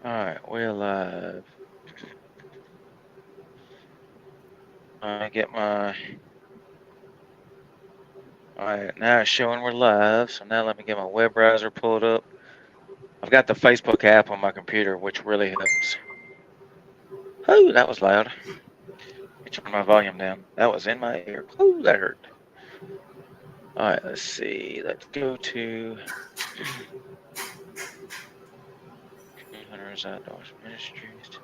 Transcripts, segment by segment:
Alright, we're live. I get my. Alright, now it's showing we're live. So now let me get my web browser pulled up. I've got the Facebook app on my computer, which really helps. Oh, that was loud. Let me turn my volume down. That was in my ear. Oh, that hurt. Alright, let's see. Let's go to Hunters Outdoors Ministries.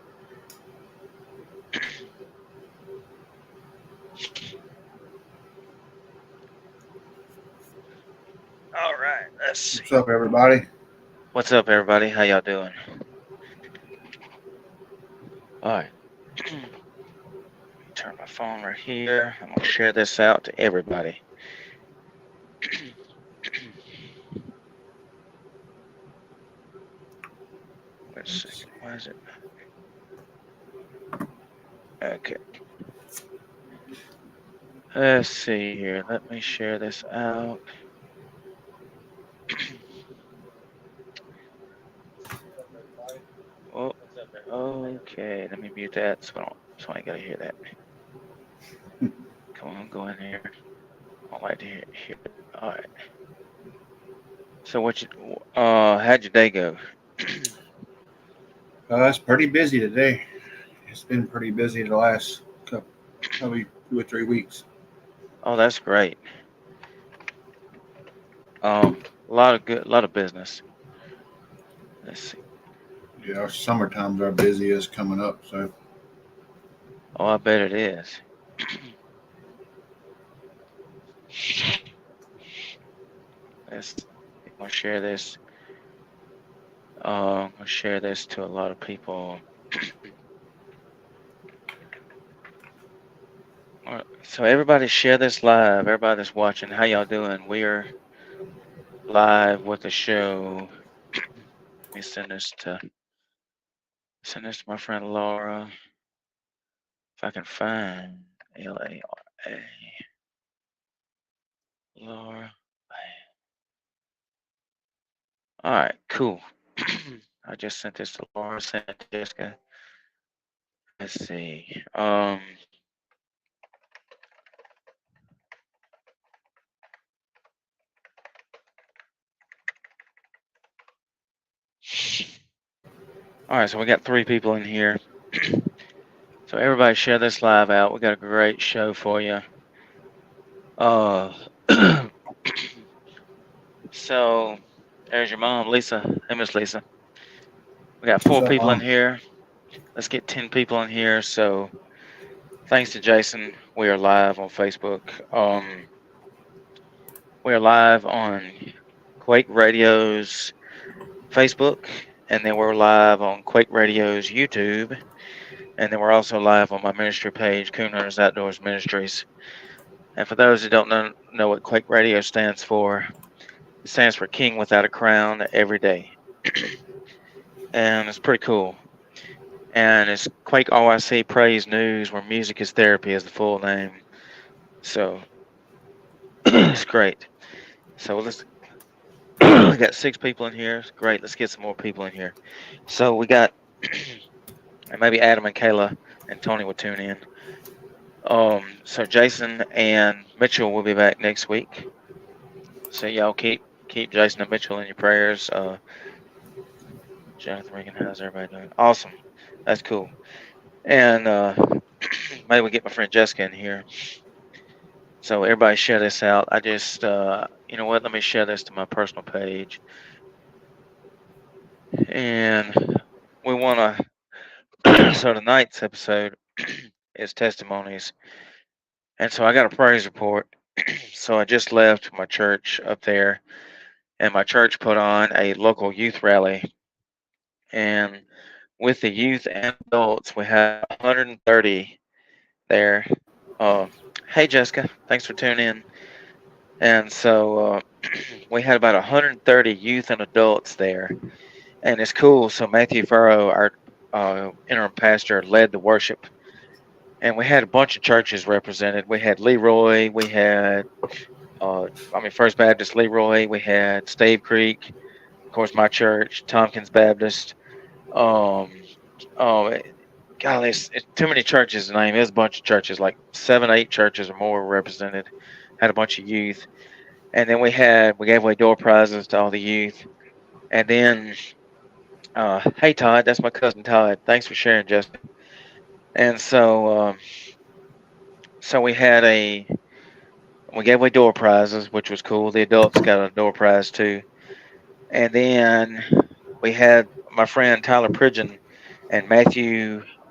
Alright, let's see. What's up, everybody? What's up, everybody? How y'all doing? Alright. Turn my phone right here. I'm gonna share this out to everybody. Wait a second. Why is it? Okay. Let's see here. Let me share this out. Oh, okay. Let me mute that so I ain't gotta hear that. Come on, go in here. I don't like to hear it. All right. So how'd your day go? It's pretty busy today. It's been pretty busy the last probably 2 or 3 weeks. Oh, that's great. A lot of business. Let's see. Yeah, our summertime's our busiest coming up. So Oh, I bet it is. Let's. I'm gonna share this. I'm gonna share this to a lot of people. All right, so everybody share this live. Everybody that's watching, how y'all doing? We're live with the show. Let me send this to my friend Laura. If I can find Laura. Laura. All right, cool. I just sent this to Laura. Sent it to Jessica. Let's see. All right, so we got 3 people in here. So everybody share this live out. We got a great show for you. So there's your mom, Lisa. Hey, Miss Lisa. We got 4 what's up, people in Mom? here. Let's get 10 people in here. So thanks to Jason, we are live on Facebook. We are live on Quake Radio's Facebook, and then we're live on Quake Radio's YouTube, and then we're also live on my ministry page, Coon Hunters Outdoors Ministries. And for those who don't know what Quake Radio stands for, it stands for King Without a Crown Every Day. And it's pretty cool. And it's Quake OIC Praise News, where music is therapy is the full name. So it's great. So we got 6 people in here. Great. Let's get some more people in here. So we got maybe Adam and Kayla and Tony will tune in. So Jason and Mitchell will be back next week. So y'all keep Jason and Mitchell in your prayers. Jonathan Regan, how's everybody doing? Awesome. That's cool. And maybe we get my friend Jessica in here. So everybody share this out. I just, you know what? Let me share this to my personal page. And we want to, so tonight's episode is testimonies. And so I got a praise report. So I just left my church up there, and my church put on a local youth rally. And with the youth and adults, we had 130 there. Uh, hey, Jessica, thanks for tuning in. And so we had about 130 youth and adults there, and it's cool. So Matthew Furrow, our interim pastor, led the worship, and we had a bunch of churches represented. We had Leroy, we had, First Baptist Leroy, we had Stave Creek, of course, my church, Tompkins Baptist, Um, oh, golly, it's too many churches to name. There's a bunch of churches, like 7, 8 churches or more represented. Had a bunch of youth, and then we gave away door prizes to all the youth, and then hey Todd, that's my cousin Todd. Thanks for sharing, Jessica. And so we gave away door prizes, which was cool. The adults got a door prize too, and then we had my friend Tyler Pridgeon and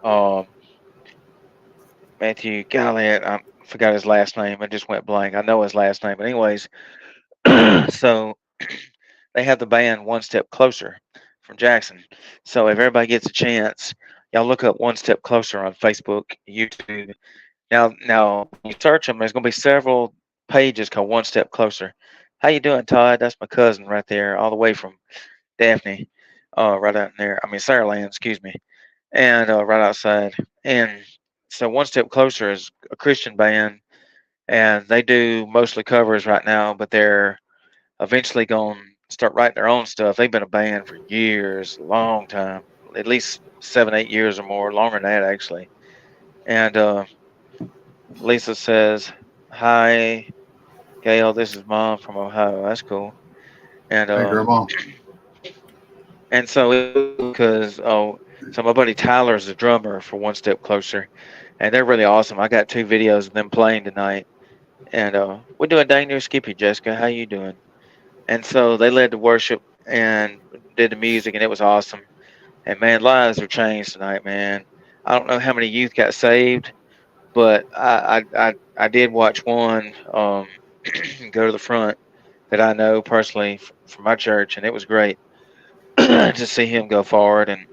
um, Matthew, golly, I forgot his last name. I just went blank. I know his last name, but anyways, so they have the band One Step Closer from Jackson. So if everybody gets a chance, y'all look up One Step Closer on Facebook, YouTube. Now, when you search them, there's gonna be several pages called One Step Closer. How you doing, Todd? That's my cousin right there, all the way from Daphne, right out there. I mean, Saraland, excuse me, and right outside. And so, One Step Closer is a Christian band, and they do mostly covers right now, but they're eventually going to start writing their own stuff. They've been a band for years, a long time, at least 7, 8 years or more, longer than that actually. And Lisa says, "Hi, Gail. This is Mom from Ohio. That's cool." And Hey, Grandma. so it was cool because so my buddy Tyler is the drummer for One Step Closer, and they're really awesome. I got 2 videos of them playing tonight, and we're doing dang near Skippy, Jessica. How you doing? And so they led the worship and did the music, and it was awesome. And man, lives were changed tonight, man. I don't know how many youth got saved, but I did watch one go to the front that I know personally from my church, and it was great to see him go forward. And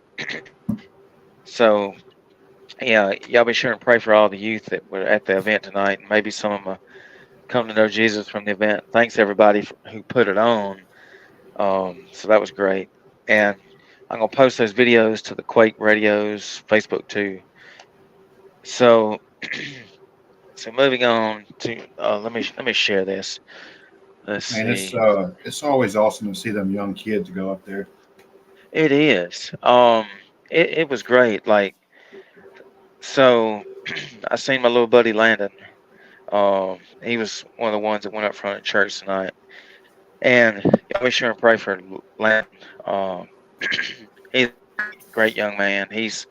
so, yeah, y'all be sure and pray for all the youth that were at the event tonight, and maybe some of them come to know Jesus from the event. Thanks everybody who put it on. So that was great, and I'm gonna post those videos to the Quake Radio's Facebook too. So, so moving on to let me share this. Let's Man, see. it's always awesome to see them young kids go up there. It is. It was great. Like so, I seen my little buddy Landon. He was one of the ones that went up front at church tonight, and y'all be sure and pray for Landon. He's a great young man. He's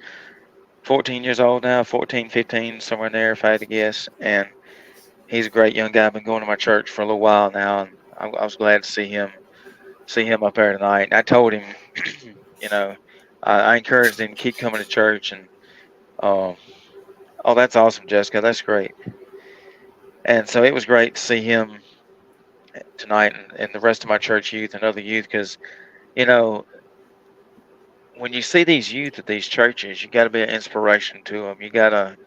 14 years old now, 14, 15, somewhere in there, if I had to guess. And he's a great young guy. Been going to my church for a little while now, and I was glad to see him up there tonight. And I told him, you know, I encouraged him to keep coming to church. And um, oh, that's awesome, Jessica. That's great. And so it was great to see him tonight, and the rest of my church youth and other youth, because you know, when you see these youth at these churches, you got to be an inspiration to them. You got to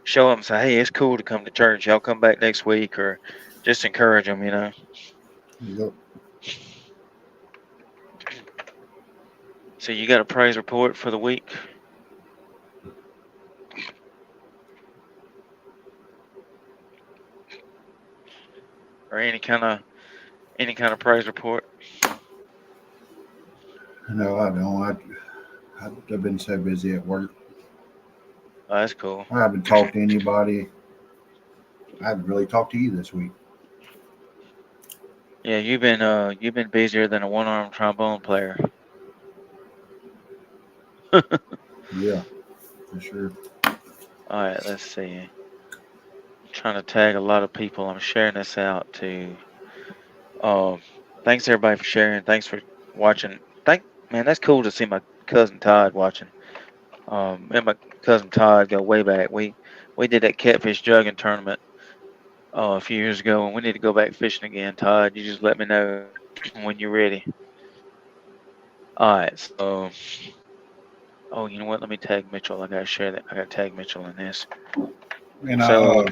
show them, say, hey, it's cool to come to church. Y'all come back next week, or just encourage them. Yep. So you got a praise report for the week, or any kind of praise report? No, I don't. I've been so busy at work. Oh, that's cool. I haven't talked to anybody. I haven't really talked to you this week. Yeah, you've been busier than a one-armed trombone player. All Yeah, for sure. right, let's see. I'm trying to tag a lot of people. I'm sharing this out to. Um, thanks everybody for sharing. Thanks for watching. Man, that's cool to see my cousin Todd watching. And my cousin Todd go way back. We did that catfish jugging tournament a few years ago, and we need to go back fishing again. Todd, you just let me know when you're ready. All right, so oh, you know what? Let me tag Mitchell. I gotta share that. I gotta tag Mitchell in this. And So,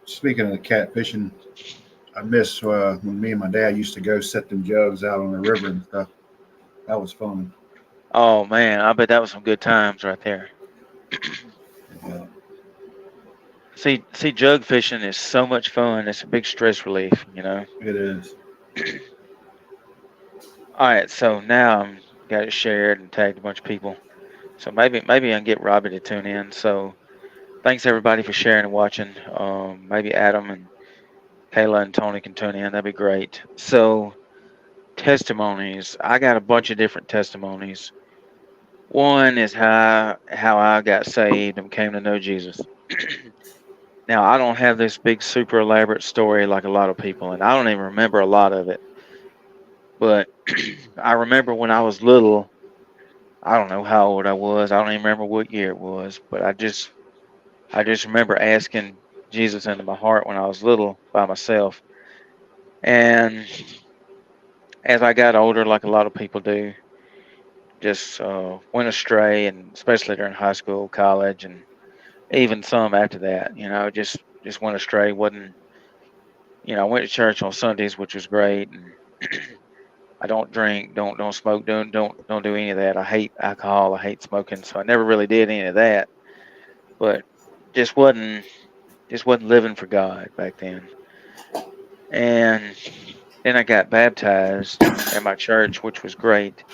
speaking of the catfishing, I miss when me and my dad used to go set them jugs out on the river and stuff. That was fun. oh man, I bet that was some good times right there. Yeah, See, jug fishing is so much fun. It's a big stress relief. it is. All right, so now I'm got it shared and tagged a bunch of people. So maybe I can get Robbie to tune in. So thanks everybody for sharing and watching. Maybe Adam and Kayla and Tony can tune in. That'd be great. So testimonies. I got a bunch of different testimonies. One is how I got saved and came to know Jesus. Now I don't have this big super elaborate story like a lot of people, and I don't even remember a lot of it. But I remember when I was little. I don't know how old I was. I don't even remember what year it was, but I just remember asking Jesus into my heart when I was little by myself. And as I got older, like a lot of people do, just went astray, and especially during high school, college, and even some after that. Just went astray. Wasn't I went to church on Sundays, which was great, and I don't drink, don't smoke, don't do any of that. I hate alcohol. I hate smoking, so I never really did any of that. But just wasn't living for God back then. And then I got baptized at my church, which was great.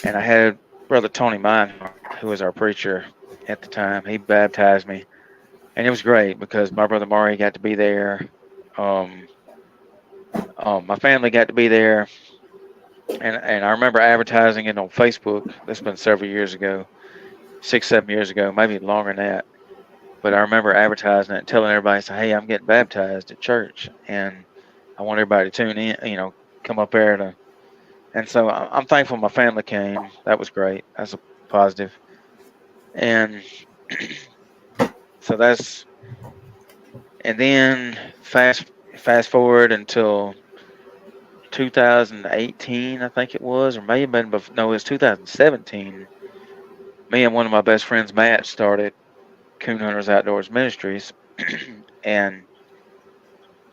And I had Brother Tony Meinhardt, who was our preacher at the time. He baptized me, and it was great because my brother Maury got to be there. Um, my family got to be there, and I remember advertising it on Facebook. That's been several years ago, 6, 7 years ago, maybe longer than that. But I remember advertising it and telling everybody, say, "Hey, I'm getting baptized at church, and I want everybody to tune in. Come up there to." And so I'm thankful my family came. That was great. That's a positive. And so and then fast forward until 2018, I think it was, or may have been before. No, it was 2017. Me and one of my best friends, Matt, started Coon Hunters Outdoors Ministries, and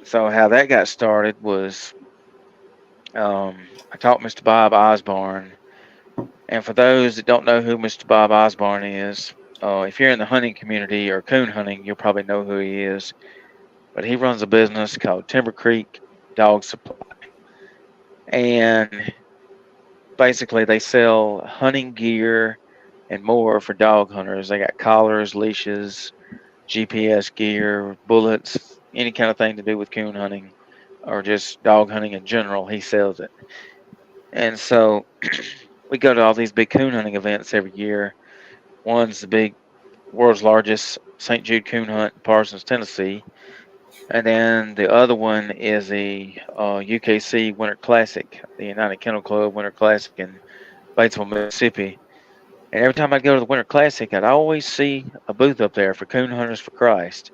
so how that got started was I taught Mr. Bob Osborne. And for those that don't know who Mr. Bob Osborne is, if you're in the hunting community or coon hunting, you'll probably know who he is. But he runs a business called Timber Creek Dog Supply. And basically, they sell hunting gear and more for dog hunters. They got collars, leashes, GPS gear, bullets, any kind of thing to do with coon hunting or just dog hunting in general. He sells it. And so we go to all these big coon hunting events every year. One's the big world's largest St. Jude coon hunt in Parsons, Tennessee. And then the other one is the UKC Winter Classic, the United Kennel Club Winter Classic in Batesville, Mississippi. And every time I go to the Winter Classic, I'd always see a booth up there for Coon Hunters for Christ.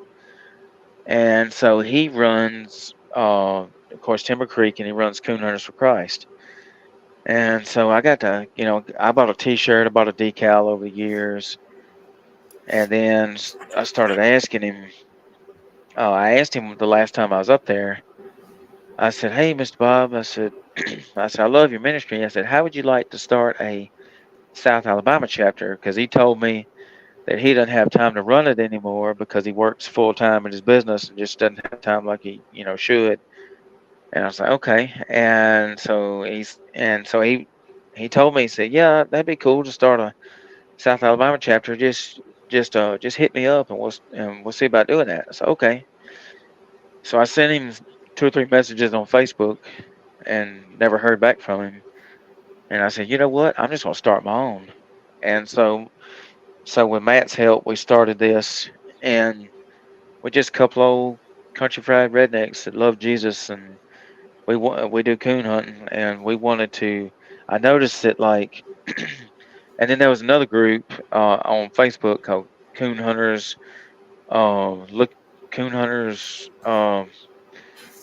And so he runs, of course, Timber Creek, and he runs Coon Hunters for Christ. And so I got to, I bought a T-shirt, I bought a decal over the years, and then I started asking him. I asked him the last time I was up there. I said, "Hey, Mr. Bob," I love your ministry. I said, "How would you like to start a South Alabama chapter?" Because he told me that he doesn't have time to run it anymore because he works full time in his business and just doesn't have time like he, should. And I was like, "Okay." And so he told me, he said, "Yeah, that'd be cool to start a South Alabama chapter. Just hit me up and we'll see about doing that." I said, "Okay." So I sent him 2 or 3 messages on Facebook and never heard back from him. And I said, "You know what? I'm just gonna start my own." And so with Matt's help, we started this, and we're just a couple old country fried rednecks that love Jesus, and we do coon hunting, and we wanted to. I noticed that and then there was another group on Facebook called Coon Hunters. Look, Coon Hunters.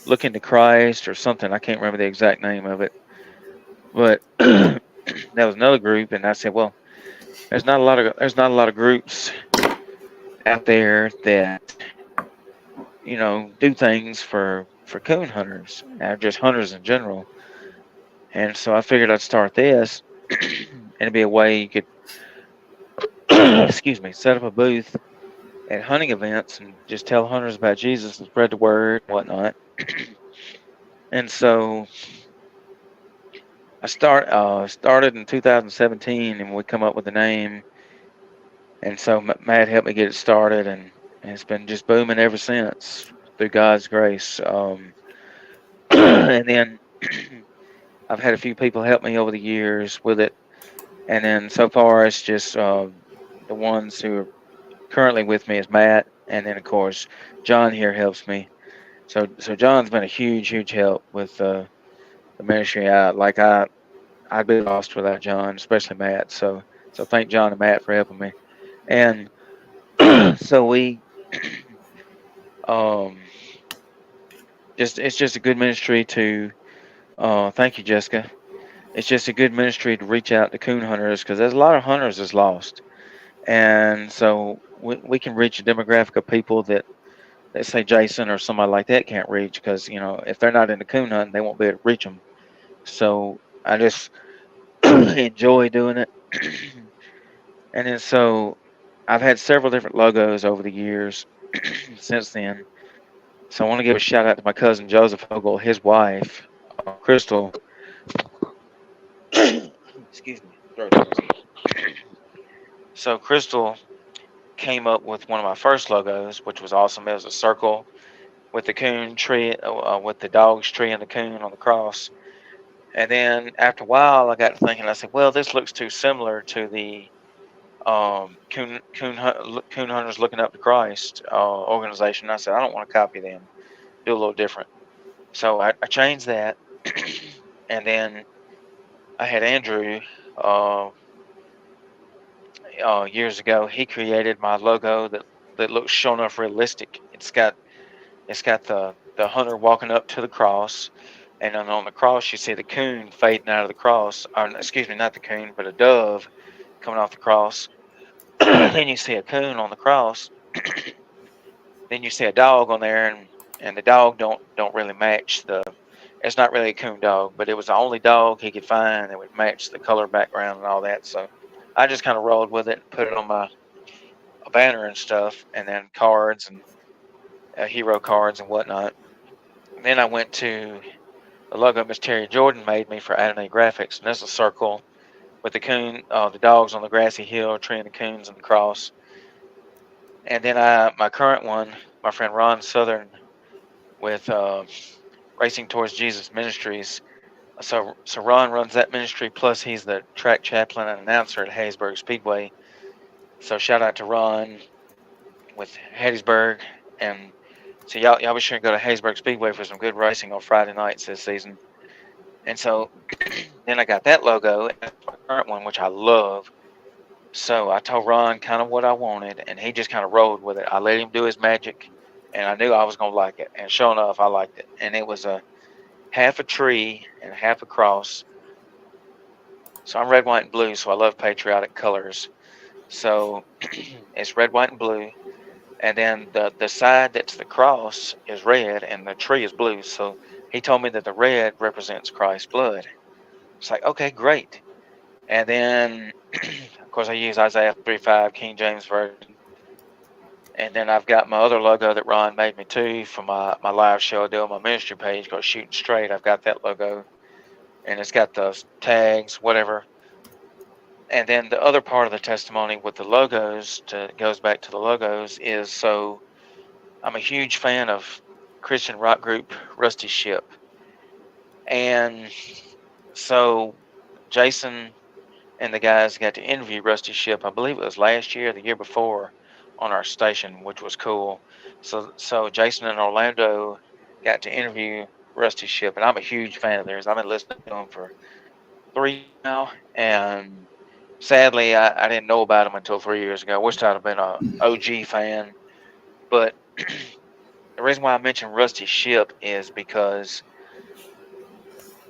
Looking to Christ or something. I can't remember the exact name of it, but that was another group, and I said, well, there's not a lot of groups out there that do things for coon hunters or just hunters in general. And so I figured I'd start this, and it'd be a way you could, excuse me, set up a booth at hunting events and just tell hunters about Jesus and spread the word and whatnot. And so I started in 2017, and we come up with the name, and so Matt helped me get it started, and it's been just booming ever since through God's grace. And then I've had a few people help me over the years with it, and then so far it's just the ones who are currently with me is Matt, and then of course John here helps me. So John's been a huge help with the ministry. I'd be lost without John, especially Matt. So thank John and Matt for helping me. And so we um just it's just a good ministry to thank you, Jessica. It's just a good ministry to reach out to coon hunters because there's a lot of hunters that's lost. And so we can reach a demographic of people that let's say Jason or somebody like that can't reach because if they're not into coon hunting, they won't be able to reach them. So I just enjoy doing it. And then so I've had several different logos over the years since then. So I want to give a shout out to my cousin Joseph Hogle, his wife, Crystal. Excuse me, throat hurts. So Crystal came up with one of my first logos, which was awesome. It was a circle with the coon tree, with the dog's tree and the coon on the cross. And then after a while, I got to thinking. I said, "Well, this looks too similar to the coon hunters looking up to Christ organization." I said, "I don't want to copy them. Do a little different." So I changed that, and then I had Andrew uh, years ago. He created my logo that looks sure enough realistic. It's got the hunter walking up to the cross, and then on the cross you see the coon fading out of the cross, or excuse me, not the coon, but a dove coming off the cross. Then you see a coon on the cross. Then you see a dog on there, and the dog don't really match the. It's not really a coon dog, but it was the only dog he could find that would match the color background and all that. So I just kind of rolled with it and put it on my banner and stuff, and then cards and hero cards and whatnot. And then I went to the logo Miss Terry Jordan made me for Anime Graphics, and there's a circle with the dogs on the grassy hill, treeing the coons and the cross. And then my current one, my friend Ron Southern with Racing Towards Jesus Ministries. So Ron runs that ministry, plus he's the track chaplain and announcer at Hattiesburg Speedway. So shout out to Ron with Hattiesburg, and so y'all be sure to go to Hattiesburg Speedway for some good racing on Friday nights this season. And so then I got that logo, and that's my current one, which I love. So I told Ron kind of what I wanted, and he just kind of rolled with it. I let him do his magic, and I knew I was gonna like it. And sure enough, I liked it. And it was a half a tree and half a cross. So I'm red, white, and blue. So I love patriotic colors. So it's red, white, and blue. And then the side that's the cross is red, and the tree is blue. So he told me that the red represents Christ's blood. It's like, okay, great. And then, of course, I use Isaiah 3:5 King James Version. And then I've got my other logo that Ron made me too for my live show I do on my ministry page called Shooting Straight. I've got that logo, and it's got those tags, whatever. And then the other part of the testimony with the logos goes back to the logos is so I'm a huge fan of Christian rock group Rusty Ship. And so Jason and the guys got to interview Rusty Ship. I believe it was last year, or the year before, on our station, which was cool. So Jason and Orlando got to interview Rusty Ship, and I'm a huge fan of theirs. I've been listening to them for 3 years now, and sadly, I didn't know about them until 3 years ago. I wished I'd have been a OG fan, but the reason why I mentioned Rusty Ship is because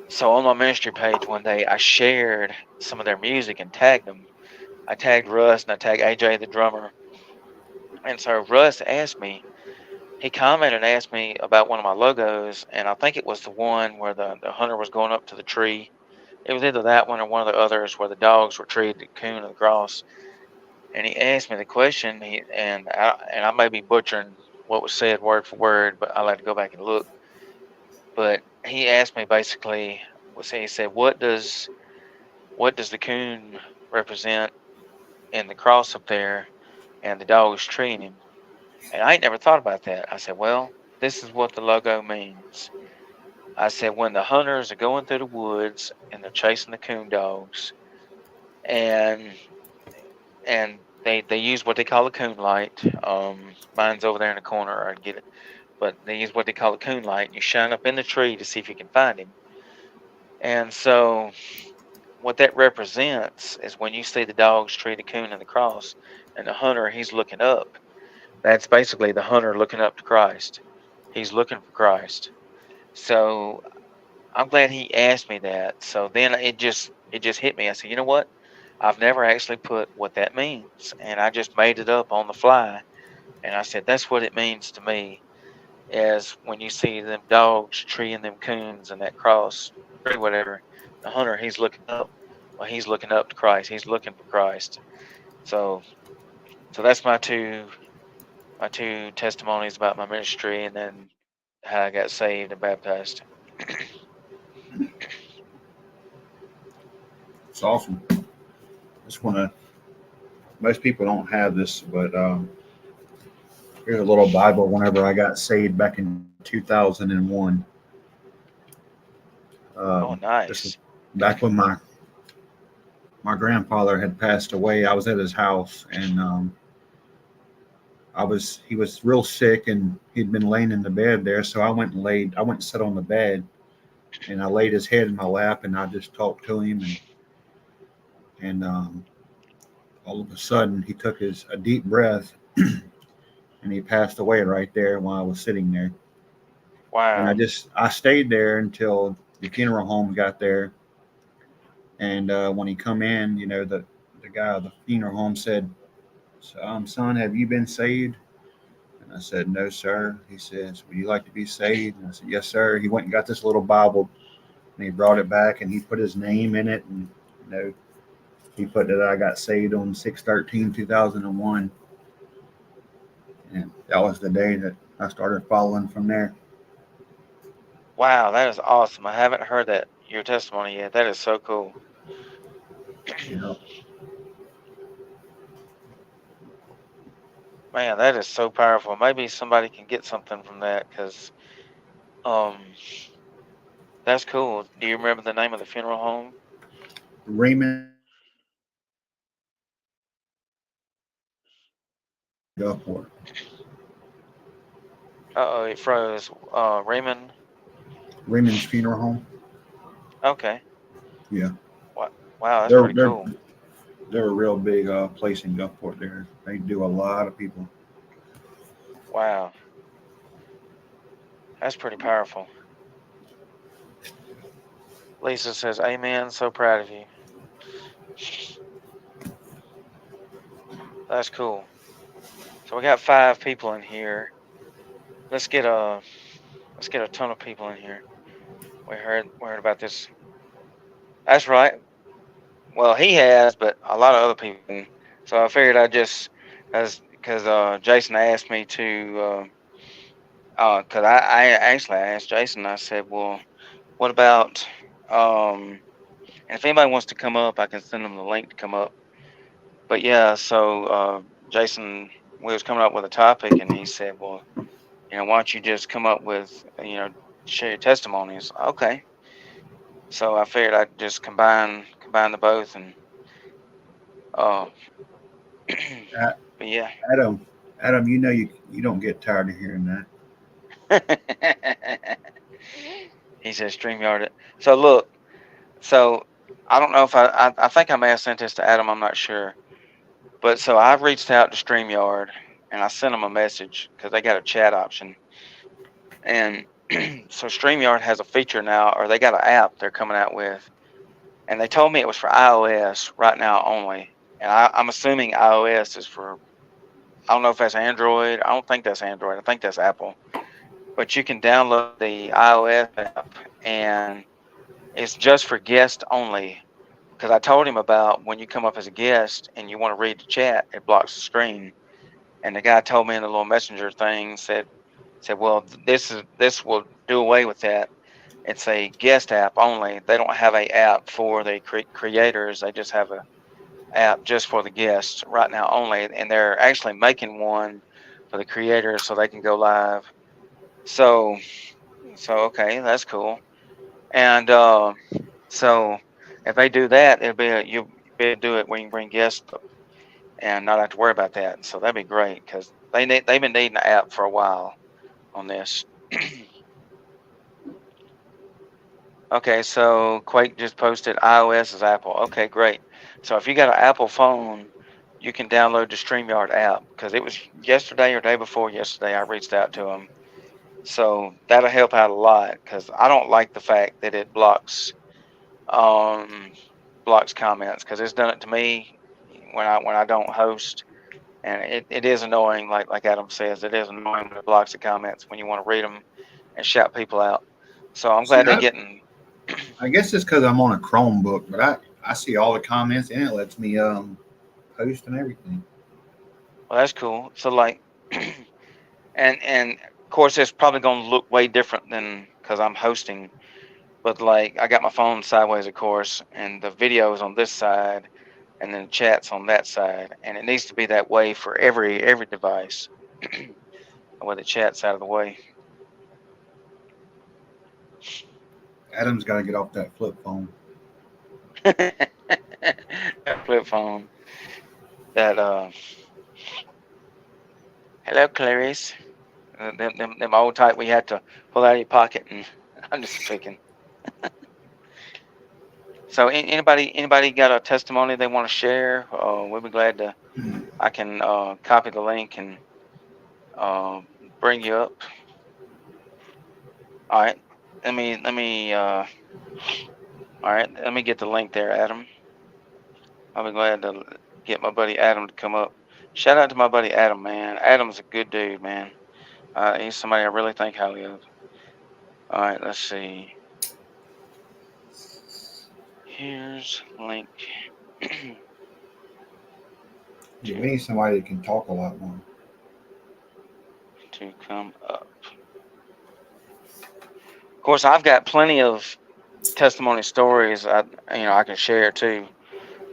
so on my ministry page one day I shared some of their music and tagged them. I tagged Russ and I tagged AJ the drummer. And so Russ asked me, he commented and asked me about one of my logos, and I think it was the one where the hunter was going up to the tree. It was either that one or one of the others where the dogs were treated the coon and the cross. And he asked me the question, and I may be butchering what was said word for word, but I'll have to go back and look. But he asked me basically, well, see, he said, what does the coon represent in the cross up there, and the dog's treeing him? And I ain't never thought about that. I said, well, this is what the logo means. I said, when the hunters are going through the woods and they're chasing the coon dogs, and they use what they call a coon light. Mine's over there in the corner. I'd get it, but they use what they call a coon light, and you shine up in the tree to see if you can find him. And so, what that represents is when you see the dogs tree the coon in the cross, and the hunter he's looking up. That's basically the hunter looking up to Christ. He's looking for Christ. So I'm glad he asked me that. So then it just hit me. I said, you know what? I've never actually put what that means, and I just made it up on the fly. And I said, that's what it means to me. Is when you see them dogs treeing them coons and that cross tree, whatever, the hunter he's looking up. Well, he's looking up to Christ. He's looking for Christ. So so that's my two testimonies about my ministry, and then how I got saved and baptized. It's awesome. Just want to. Most people don't have this, but here's a little Bible. Whenever I got saved back in 2001, Oh, this was nice. back when my grandfather had passed away. I was at his house, and he was real sick, and he'd been laying in the bed there. So I went and sat on the bed, and I laid his head in my lap, and I just talked to him, and all of a sudden he took a deep breath, and he passed away right there while I was sitting there. And Wow. I stayed there until the funeral home got there. And when he come in, the guy at the funeral home said, "Son, have you been saved?" And I said, "No, sir." He says, "Would you like to be saved?" And I said, "Yes, sir." He went and got this little Bible, and he brought it back, and he put his name in it, and you know, he put that I got saved on 6/13/2001, and that was the day that I started following from there. Wow, that is awesome. I haven't heard that your testimony yet. That is so cool. You know, Man, that is so powerful. Maybe somebody can get something from that, because um that's cool. Do you remember the name of the funeral home? Raymond Gulfport, Uh-oh, it froze. Raymond. Raymond's funeral home. Okay. Yeah, Wow, wow, that's they're pretty they're cool. they're a real big place in Gulfport. There, they do a lot of people. Wow, that's pretty powerful. Lisa says, "Amen. So proud of you." That's cool. So we got 5 people in here. Let's get a let's get a ton of people in here. We heard about this. That's right. Well, he has, but a lot of other people. So I figured I just, as because Jason asked me to, because I actually asked Jason. I said, well, what about, and if anybody wants to come up, I can send them the link to come up. But yeah, so Jason, we was coming up with a topic, and he said, well, why don't you just come up with, share your testimonies? Okay. So I figured I'd just combine the both, and uh, A- but yeah. Adam, Adam, you don't get tired of hearing that. He says StreamYard it. So look, so I don't know if I think I may have sent this to Adam. I'm not sure, but so I reached out to StreamYard, and I sent them a message because they got a chat option, and so StreamYard has a feature now, or they got an app they're coming out with, and they told me it was for iOS right now only, and I'm assuming iOS is for, I don't know if that's Android. I don't think that's Android. I think that's Apple. But you can download the iOS app, and it's just for guests only. Because I told him about when you come up as a guest and you want to read the chat, it blocks the screen. And the guy told me in the little messenger thing, said, well, this will do away with that. It's a guest app only. They don't have a app for the creators. They just have a app just for the guests right now only, and they're actually making one for the creators so they can go live. So, okay, that's cool. And so if they do that, you'll be able to do it when you bring guests up and not have to worry about that. So that'd be great because they've been needing an app for a while on this. Okay, so Quake just posted iOS is Apple. Okay, great. So if you got an Apple phone, you can download the StreamYard app because it was yesterday or day before yesterday I reached out to them. So that'll help out a lot because I don't like the fact that it um blocks comments because it's done it to me when I don't host, and it is annoying. Like Adam says, it is annoying when it blocks the comments when you want to read them and shout people out. So I'm See, glad they're getting. I guess it's because I'm on a Chromebook, but I see all the comments and it lets me post and everything. Well, that's cool. So like, and of course it's probably going to look way different than because I'm hosting. But like, I got my phone sideways, of course, and the video is on this side, and then the chat's on that side, and it needs to be that way for every device, where the chat's out of the way. Adam's got to get off that flip phone. That flip phone. That hello, Clarice. Them old type we had to pull out of your pocket, and I'm just picking. So anybody got a testimony they want to share? We'll be glad to. I can copy the link and uh, bring you up. All right. Let me. All right. Let me get the link there, Adam. I'll be glad to get my buddy Adam to come up. Shout out to my buddy Adam, man. Adam's a good dude, man. He's somebody I really think highly of. All right. Let's see. Here's link Yeah, we need somebody that can talk a lot more. to come up. Of course, I've got plenty of testimony stories I can share too.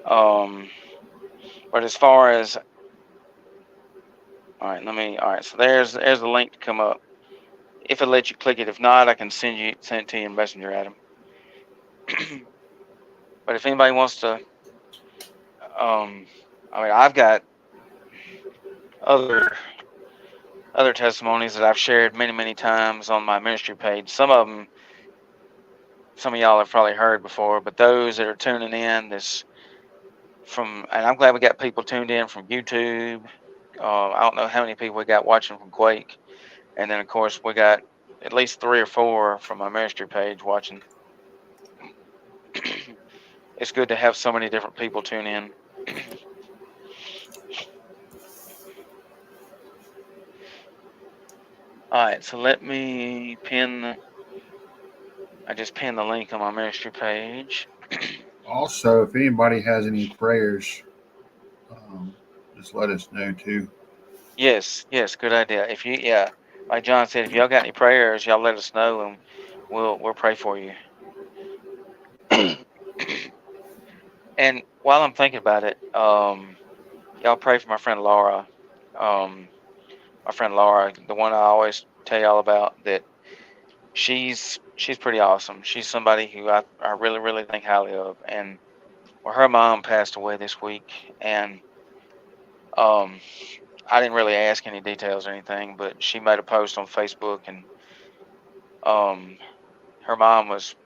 Um, but as far as all right, so there's the link to come up. If it lets you click it, if not, I can send it to you in Messenger, Adam. But if anybody wants to, um, I've got other other testimonies that I've shared many times on my ministry page. Some of them, some of y'all have probably heard before, but those that are tuning in, and I'm glad we got people tuned in from YouTube. I don't know how many people we got watching from Quake, and then of course we got at least 3 or 4 from my ministry page watching. It's good to have so many different people tune in. All right, so let me I just pinned the link on my ministry page. Also, if anybody has any prayers, um, just let us know too. Yes, good idea. Yeah, like John said, if y'all got any prayers, y'all let us know and we'll pray for you. And while I'm thinking about it, y'all pray for my friend Laura. Um, my friend Laura, the one I always tell y'all about, that she's pretty awesome. She's somebody who I really think highly of. And well, her mom passed away this week, and um, I didn't really ask any details or anything, but she made a post on Facebook, and um, her mom was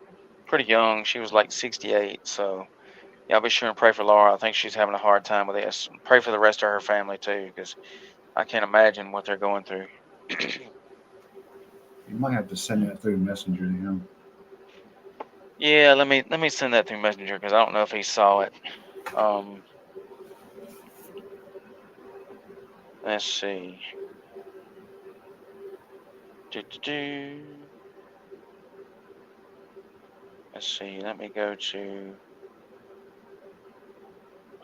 pretty young. She was like 68. So y'all be sure and pray for Laura. I think she's having a hard time with this. Pray for the rest of her family too, because I can't imagine what they're going through. You might have to send that through Messenger to him. Yeah, let me send that through Messenger because I don't know if he saw it. Um, let's see. Do. Let's see. Let me go to.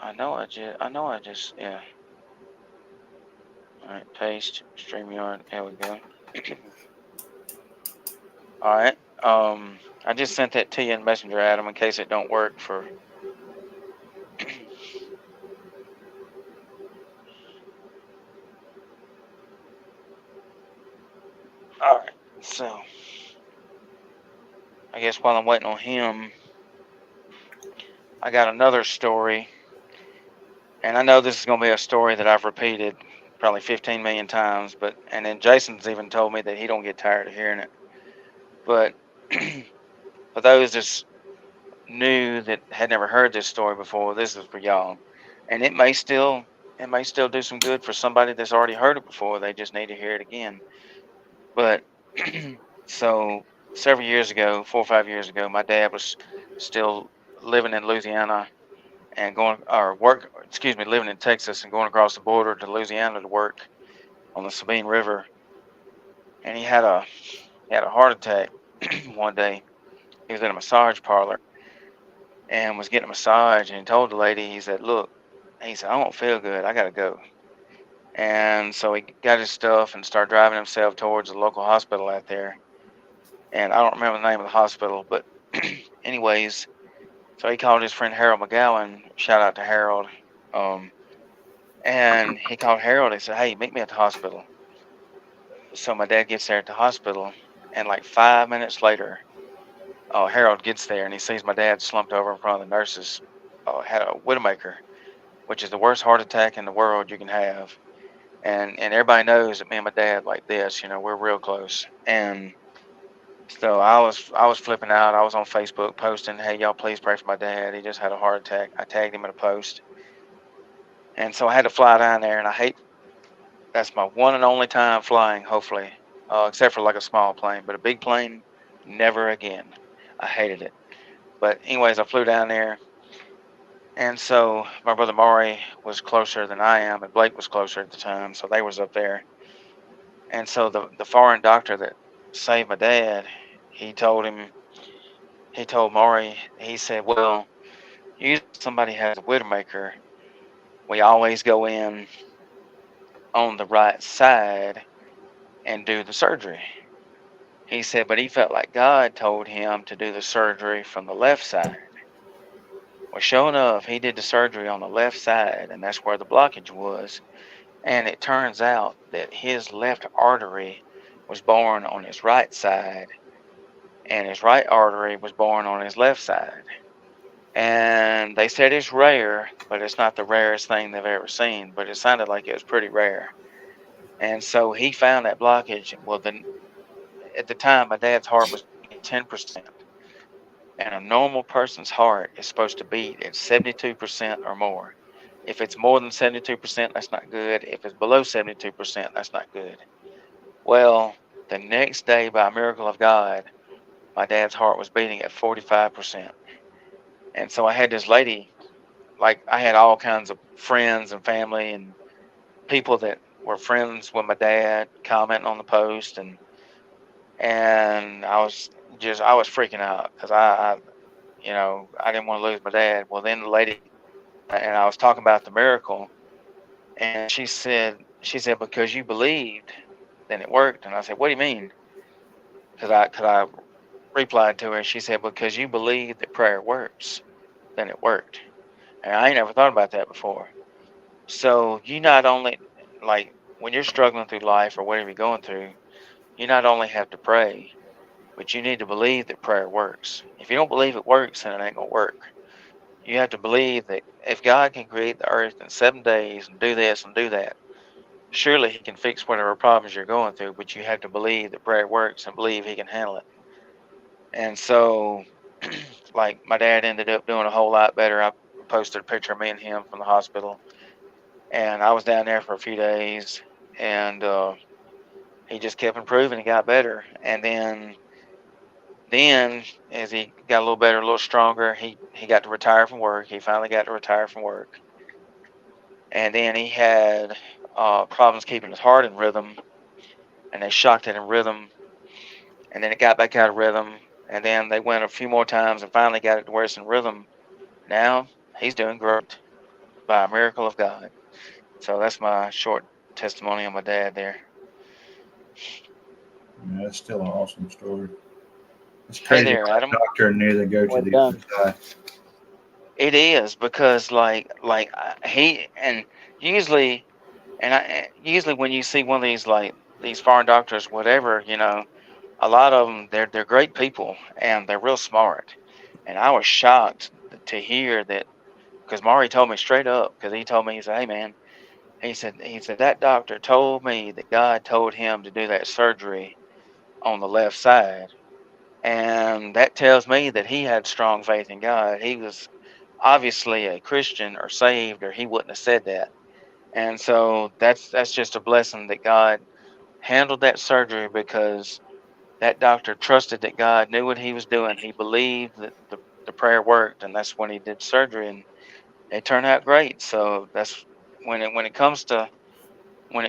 I know I just. Yeah. All right. Paste. StreamYard. There we go. All right. I just sent that to you in Messenger, Adam, in case it don't work for. All right, so I guess while I'm waiting on him, I got another story, and I know this is going to be a story that I've repeated probably 15 million times, but and then Jason's even told me that he don't get tired of hearing it. But for those that's new that had never heard this story before, this is for y'all, and it may still do some good for somebody that's already heard it before. They just need to hear it again. But so several years ago, 4 or 5 years ago, my dad was still living in Louisiana and going or work. Excuse me, living in Texas and going across the border to Louisiana to work on the Sabine River. And he had a heart attack one day. He was in a massage parlor and was getting a massage, and he told the lady, he said, "Look," he said, "I don't feel good. I gotta go." And so he got his stuff and started driving himself towards the local hospital out there. And I don't remember the name of the hospital, but anyways, so he called his friend Harold McGowan. Shout out to Harold. Um, and he called Harold and said, "Hey, meet me at the hospital." So my dad gets there at the hospital, and like 5 minutes later, Harold gets there and he sees my dad slumped over in front of the nurses. Had a widowmaker, which is the worst heart attack in the world you can have. And everybody knows that me and my dad like this. We're real close. And so I was flipping out. I was on Facebook posting, "Hey, y'all, please pray for my dad. He just had a heart attack." I tagged him in a post, and so I had to fly down there. And I hate that's my one and only time flying. Hopefully, except for like a small plane, but a big plane, never again. I hated it. But anyways, I flew down there, and so my brother Maury was closer than I am, and Blake was closer at the time, so they was up there. And so the foreign doctor that saved my dad, he told him, he told Maury, he said, "Well, usually when somebody has a widowmaker, we always go in on the right side and do the surgery." He said, but he felt like God told him to do the surgery from the left side. Well, sure enough, he did the surgery on the left side, and that's where the blockage was. And it turns out that his left artery was born on his right side, and his right artery was born on his left side. And they said it's rare, but it's not the rarest thing they've ever seen. But it sounded like it was pretty rare. And so he found that blockage. Well, then at the time, my dad's heart was beating at 10%. And a normal person's heart is supposed to beat at 72% or more. If it's more than 72%, that's not good. If it's below 72%, that's not good. Well, the next day, by a miracle of God, my dad's heart was beating at 45%. And so I had this lady, like, I had all kinds of friends and family and people that were friends with my dad commenting on the post. And I was freaking out because I didn't want to lose my dad. Well, then the lady, and I was talking about the miracle, and she said, "Because you believed, then it worked." And I said, "What do you mean?" Because I replied to her. She said, "Because you believe that prayer works, then it worked." And I ain't never thought about that before. So you not only, like, when you're struggling through life or whatever you're going through, you not only have to pray, but you need to believe that prayer works. If you don't believe it works, then it ain't gonna work. You have to believe that if God can create the earth in 7 days and do this and do that, surely He can fix whatever problems you're going through. But you have to believe that prayer works and believe He can handle it. And so, like, my dad ended up doing a whole lot better. I posted a picture of me and him from the hospital, and I was down there for a few days, and he just kept improving. He got better, and then as he got a little better, a little stronger, he got to retire from work. He finally got to retire from work, and then he had problems keeping his heart in rhythm, and they shocked it in rhythm, and then it got back out of rhythm, and then they went a few more times and finally got it to where it's in rhythm. Now he's doing great by a miracle of God. So that's my short testimony on my dad there. Yeah, that's still an awesome story. It's Hey crazy there, how that Adam. doctor knew to go to Well the done. other side. It is because he and usually usually when you see one of these like these foreign doctors, whatever, a lot of them they're great people and they're real smart. And I was shocked to hear that because Maury told me straight up because he told me he said, "Hey man," he said that doctor told me that God told him to do that surgery on the left side. And that tells me that he had strong faith in God. He was obviously a Christian or saved, or he wouldn't have said that. And so that's just a blessing that God handled that surgery because that doctor trusted that God knew what he was doing. He believed that the prayer worked, and that's when he did surgery, and it turned out great. So that's when it comes to when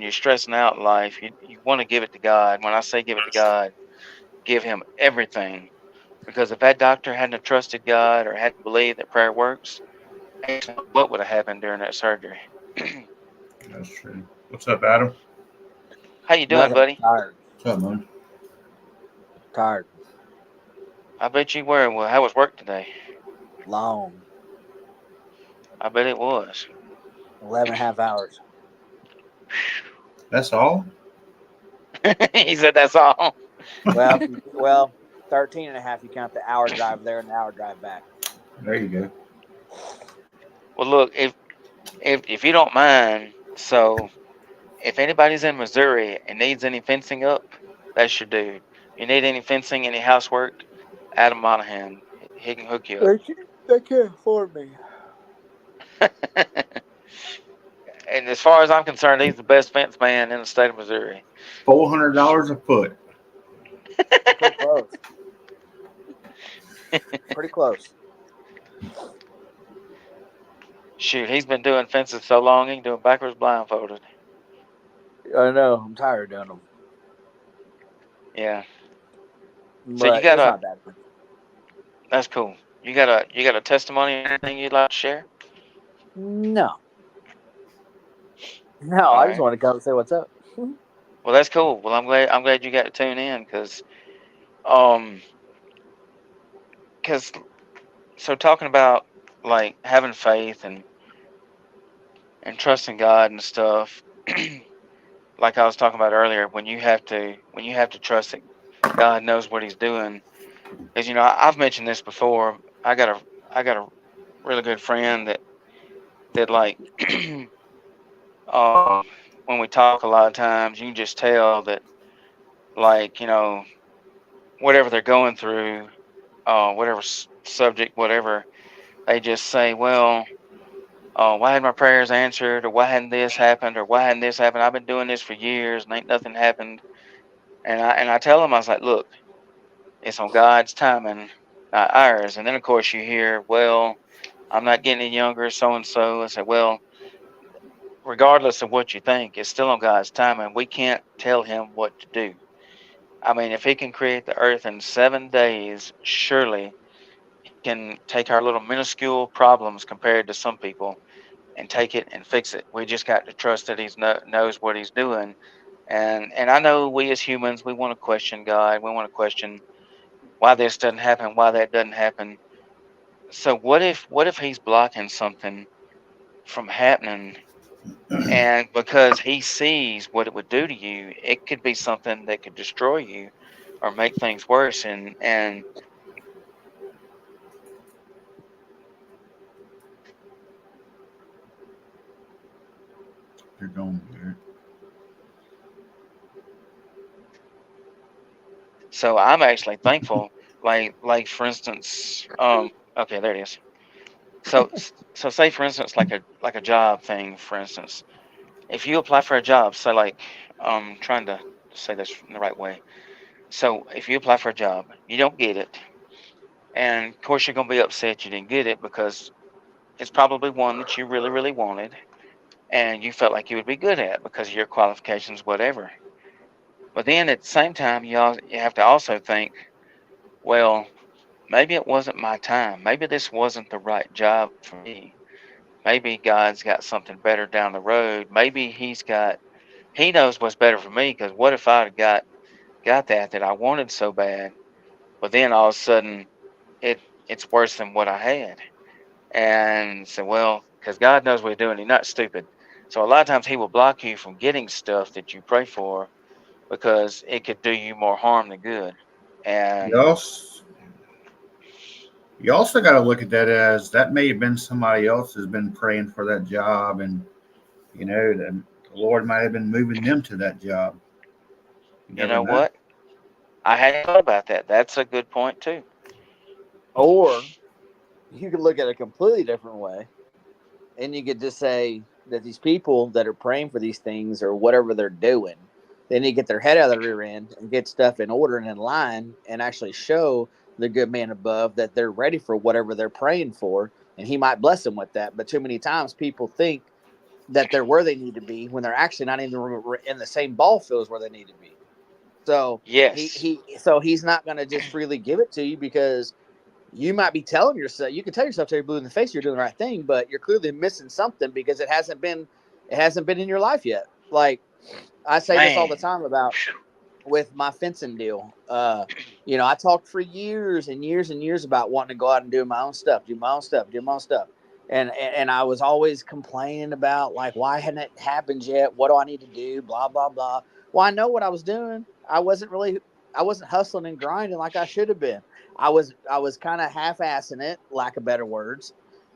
you're stressing out in life, you want to give it to God. When I say give it to God, give him everything. Because if that doctor hadn't have trusted God or hadn't believed that prayer works, ain't know what would have happened during that surgery. That's true. What's up, Adam? How you doing, Nothing. buddy? Tired. What's up, man? Tired. I bet you were. Well, how was work today? Long. I bet it was. 11 and a half hours. That's all? He said that's all. Well, 13 and a half. You count the hour drive there and the hour drive back. There you go. Well, look, if you don't mind, so if anybody's in Missouri and needs any fencing up, that's your dude. You need any fencing, any housework, Adam Monahan, he can hook you They can't afford me. up. And as far as I'm concerned, he's the best fence man in the state of Missouri. $400 a foot. Pretty close. Pretty close. Shoot, he's been doing fences so long, he can do them backwards blindfolded. I know. I'm tired of doing them. Yeah. So you But got it's a not bad. that's cool. You got a testimony or anything you'd like to share? No. No, All I just right. want to come and say what's up. Well, that's cool. Well, I'm glad you got to tune in um because so talking about like having faith and trusting God and stuff. Like I was talking about earlier, when you have to trust that God knows what He's doing. Because I've mentioned this before. I got a really good friend that like when we talk a lot of times you can just tell that like whatever they're going through, whatever subject, whatever, they just say, well, why hadn't my prayers answered, or why hadn't this happened, or why hadn't this happened? I've been doing this for years and ain't nothing happened. And I tell them, I was like, look, it's on God's timing, not ours. And then of course you hear, well, I'm not getting any younger, so and so. I said, well, regardless of what you think, it's still on God's timing. We can't tell Him what to do. I mean, if He can create the earth in 7 days, surely He can take our little minuscule problems compared to some people and take it and fix it. We just got to trust that He knows what He's doing. And I know we as humans, we want to question God. We want to question why this doesn't happen, why that doesn't happen. So what if He's blocking something from happening, and because He sees what it would do to you, it could be something that could destroy you or make things worse. And You're going there. so I'm actually thankful. Like for instance, okay, there it is. So say for instance, like a job thing. For instance, if you apply for a job, so like trying to say this in the right way. So if you apply for a job, you don't get it, and of course you're gonna be upset you didn't get it because it's probably one that you really really wanted, and you felt like you would be good at because of your qualifications, whatever. But then at the same time, you have to also think, well, maybe it wasn't my time. Maybe this wasn't the right job for me. Maybe God's got something better down the road. Maybe He knows what's better for me. Because what if I got that I wanted so bad? but then all of a sudden it's worse than what I had. And so, well, because God knows what He's doing, He's not stupid. So a lot of times He will block you from getting stuff that you pray for because it could do you more harm than good. You And also, you also got to look at that as that may have been somebody else who's been praying for that job, and the Lord might have been moving them to that job. You you never know know. what? I hadn't thought about that. That's a good point too. Or you could look at it a completely different way, and you could just say that these people that are praying for these things or whatever they're doing, they need to get their head out of the rear end and get stuff in order and in line and actually show the good man above that they're ready for whatever they're praying for. And he might bless them with that. But too many times people think that they're where they need to be when they're actually not even in the same ball fields where they need to be. So Yes. he's not going to just freely give it to you because you might be telling yourself, you can tell yourself till you're blue in the face you're doing the right thing, but you're clearly missing something because it hasn't been in your life yet. Like I say this all the Man. time about with my fencing deal. I talked for years and years and years about wanting to go out and do my own stuff, do my own stuff, do my own stuff. And I was always complaining about like why hadn't it happened yet? What do I need to do? Blah blah blah. Well, I know what I was doing. I wasn't hustling and grinding like I should have been. I was kind of half-assing it, lack of better words.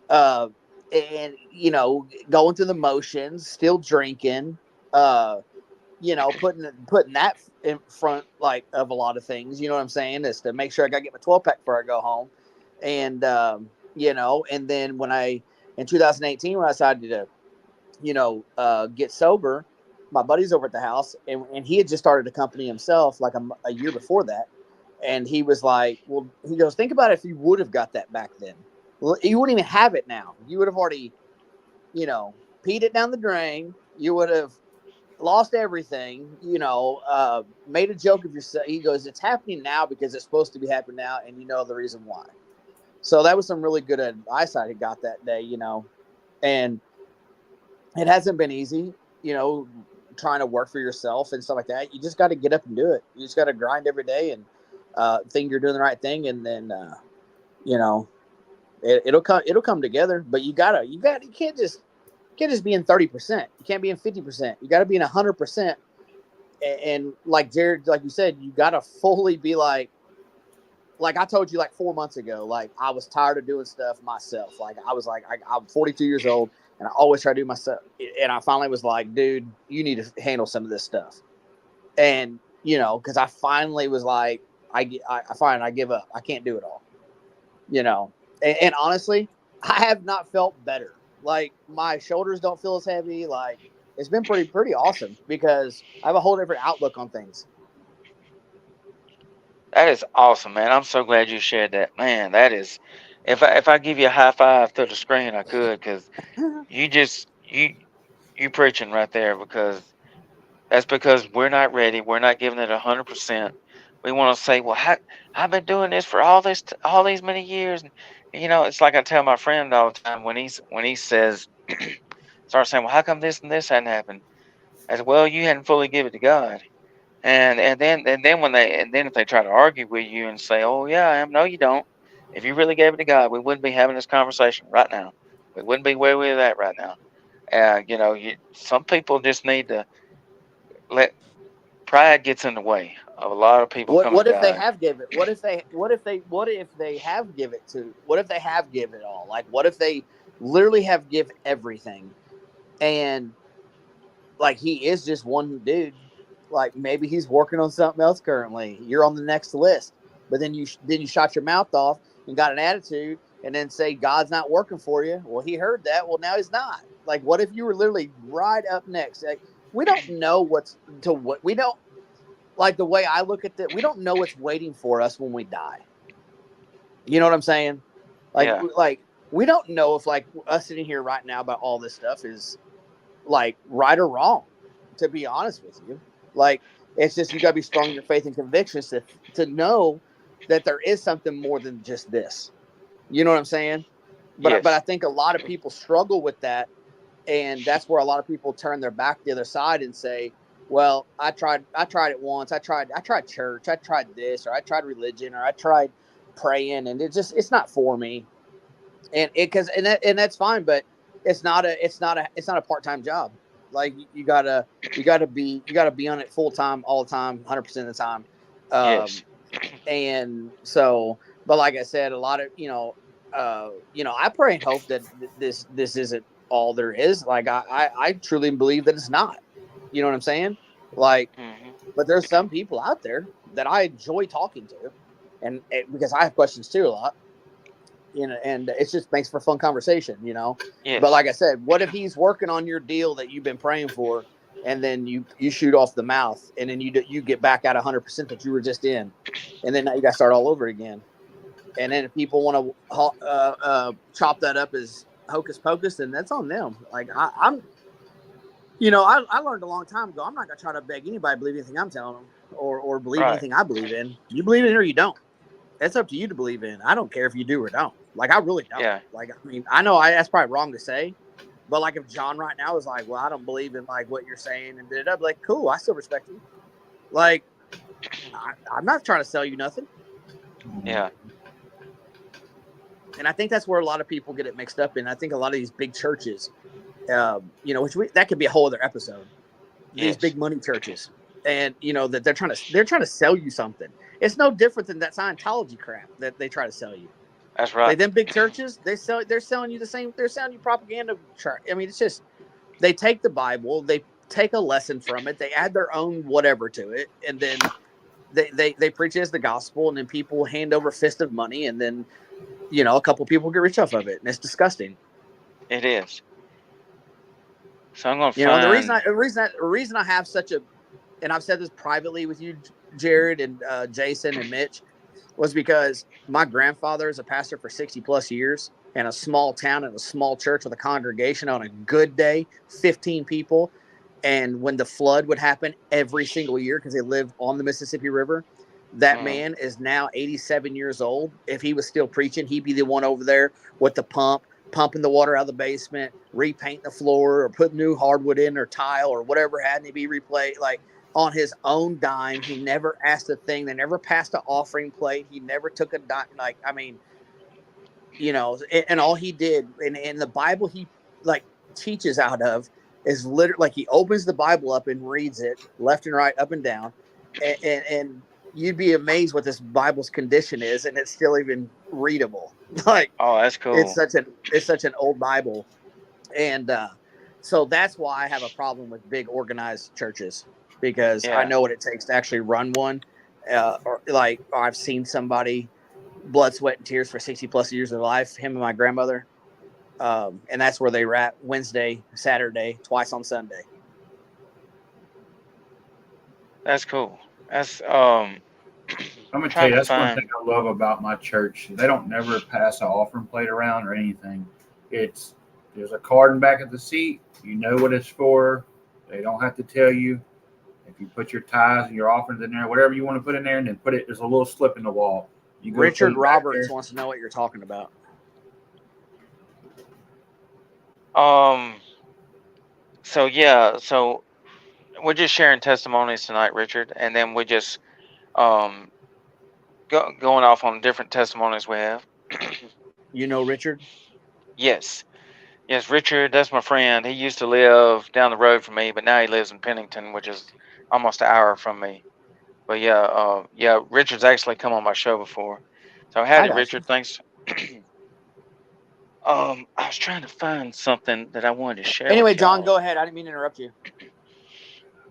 Uh, and going through the motions, still drinking. Uh, putting that in front like of a lot of things. You know what I'm saying? Is to make sure I got to get my 12 pack before I go home, and and then when I in 2018 when I decided to get sober, my buddy's over at the house, and he had just started a company himself like a year before that, and he was like, well, he goes, think about if you would have got that back then. Well, you wouldn't even have it now. You would have already, peed it down the drain. You would have lost everything, made a joke of yourself. He goes, it's happening now because it's supposed to be happening now, and you know the reason why. So that was some really good advice I had got that day, and it hasn't been easy, trying to work for yourself and stuff like that. You just got to get up and do it. You just got to grind every day and think you're doing the right thing, and then you know it'll come together. But you can't just be in 30%. You can't be in 50%. You got to be in 100%. And like Jared, like you said, you got to fully be like I told you like 4 months ago, like I was tired of doing stuff myself. Like I was like, I'm 42 years old and I always try to do myself. And I finally was like, dude, you need to handle some of this stuff. And, cause I finally was like, I give up. I can't do it all, and honestly, I have not felt better. Like my shoulders don't feel as heavy. Like it's been pretty awesome because I have a whole different outlook on things. That is awesome, man. I'm so glad you shared that. Man, that is if I give you a high five through the screen, I could, because you just you preaching right there, because that's because we're not ready. We're not giving it 100%. We want to say, well, I've been doing this for all these many years, and it's like I tell my friend all the time when he says, starts saying, well, how come this and this hadn't happened? I said, well, you hadn't fully give it to God. And then if they try to argue with you and say, oh yeah, I am, no, you don't. If you really gave it to God, we wouldn't be having this conversation right now. We wouldn't be where we're at right now. Some people just need to let pride gets in the way of a lot of people What coming to what if they God. have given? What if they have given it all? Like what if they literally have give everything and like he is just one dude. Like maybe he's working on something else currently. You're on the next list, but then you shot your mouth off and got an attitude, and then say God's not working for you. Well, he heard that. Well, now he's not. Like, what if you were literally right up next? Like, we don't know what we don't like the way I look at that. We don't know what's waiting for us when we die. You know what I'm saying? Like, Yeah. like we don't know if like us sitting here right now about all this stuff is like right or wrong, to be honest with you. Like it's just you gotta be strong in your faith and convictions to know that there is something more than just this. You know what I'm saying? But I Yes. think a lot of people struggle with that, and that's where a lot of people turn their back to the other side and say, well, I tried it once. I tried church. I tried this, or I tried religion, or I tried praying, and it's not for me. And that's fine, but it's not a part-time job. Like you gotta be on it full time all the time, 100% of the time. Yes. Um, and so, but like I said, a lot of I pray and hope that this isn't all there is. Like I truly believe that it's not. You know what I'm saying? Like, Hmm. but there's some people out there that I enjoy talking to, and because I have questions too a lot, and it just makes for fun conversation, But Yes. like I said, what if he's working on your deal that you've been praying for, and then you shoot off the mouth, and then you get back at 100% that you were just in, and then now you got to start all over again. And then if people want to chop that up as hocus pocus, then that's on them. Like I'm, I learned a long time ago. I'm not gonna try to beg anybody to believe anything I'm telling them, or believe Right. anything I believe in. You believe in it or you don't. It's up to you to believe in. I don't care if you do or don't. Like I really don't. Yeah. Like I mean, I know that's probably wrong to say, but like if John right now is like, well, I don't believe in like what you're saying, and did it up, like, cool, I still respect you. Like I'm not trying to sell you nothing. Yeah. And I think that's where a lot of people get it mixed up in. I think a lot of these big churches, that could be a whole other episode. These Yes. big money churches, and that they're trying to sell you something. It's no different than that Scientology crap that they try to sell you. That's right. Like them big churches, they're selling you the same. They're selling you propaganda. I mean, it's just they take the Bible, they take a lesson from it, they add their own whatever to it, and then they preach it as the gospel, and then people hand over fist of money, and then a couple people get rich off of it, and it's disgusting. It is. So I'm gonna The reason find. I have such a, and I've said this privately with you, Jared, and Jason and Mitch, was because my grandfather is a pastor for 60 plus years in a small town in a small church with a congregation on a good day, 15 people. And when the flood would happen every single year, because they live on the Mississippi River, that Mm, man is now 87 years old. If he was still preaching, he'd be the one over there with the pump, pumping the water out of the basement, repainting the floor, or putting new hardwood in or tile or whatever had to be replayed. Like on his own dime. He never asked a thing. They never passed an offering plate. He never took a dime. Like, I mean, and all he did, and the Bible he like teaches out of is literally like he opens the Bible up and reads it left and right, up and down, and you'd be amazed what this Bible's condition is, and it's still even readable. Like oh, that's cool. it's such an old Bible, and so that's why I have a problem with big organized churches, because I Yeah. know what it takes to actually run one. Or I've seen somebody blood, sweat, and tears for 60 plus years of life, him and my grandmother. And that's where they were at Wednesday, Saturday, twice on Sunday. That's cool. That's I'm gonna tell trying you to that's one thing find. I love about my church. They don't never pass an offering plate around or anything. It's there's a card in back of the seat. You know what it's for. They don't have to tell you. If you put your tithes and your offerings in there, whatever you want to put in there, and then put it. There's a little slip in the wall. You go put Richard it back Roberts there. wants to know what you're talking about. Um. So yeah. So we're just sharing testimonies tonight, Richard, and then we just um going off on different testimonies we have. You know, Richard? Yes. Yes, Richard. That's my friend. He used to live down the road from me, but now he lives in Pennington, which is almost an hour from me. But yeah, yeah, Richard's actually come on my show before. So I howdy, got you. Richard. Thanks. I was trying to find something that I wanted to share Anyway, with John, y'all. go ahead. I didn't mean to interrupt you.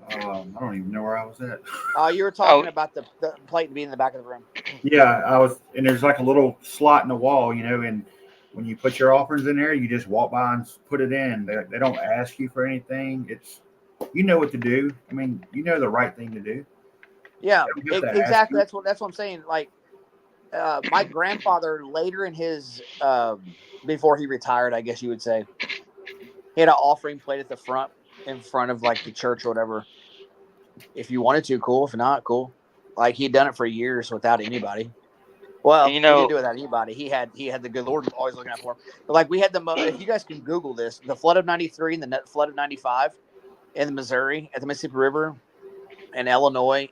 I don't even know where I was at. You were Oh, talking about the plate being in the back of the room. Yeah, I was, and there's like a little slot in the wall, and when you put your offerings in there, you just walk by and put it in. They don't ask you for anything. It's you know what to do. I mean, you know the right thing to do. Yeah, They don't have to ask exactly. you. That's what I'm saying. Like, my grandfather later in his before he retired, I guess you would say, he had an offering plate at the front, in front of like the church or whatever. If you wanted to, cool. If not, cool. Like he'd done it for years without anybody. and Well, he didn't do it without anybody. He had the good Lord always looking out for him. But like we had if you guys can Google this, the flood of '93 and the flood of '95 in the Missouri at the Mississippi River. in Illinois,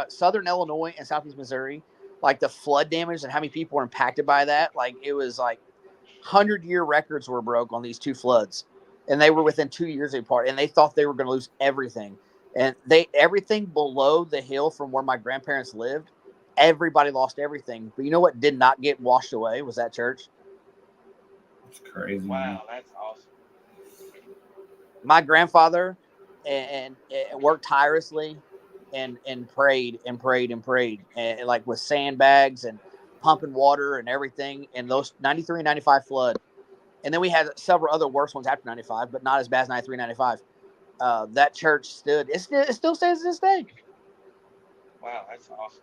southern Illinois, and southeast Missouri. Like the flood damage and how many people were impacted by that. Like it was like 100-year records were broke on these two floods, and they were within 2 years apart. And they thought they were going to lose everything, and everything below the hill from where my grandparents lived, everybody lost everything. But you know what did not get washed away was that church. It's crazy. Wow, that's awesome. My grandfather and worked tirelessly and prayed and prayed and prayed, and like with sandbags and pumping water and everything, and those 93 and 95 flood. And then we had several other worse ones after 95, but not as bad as 93, 95. That church stood. It still stands to this day. Wow, that's awesome.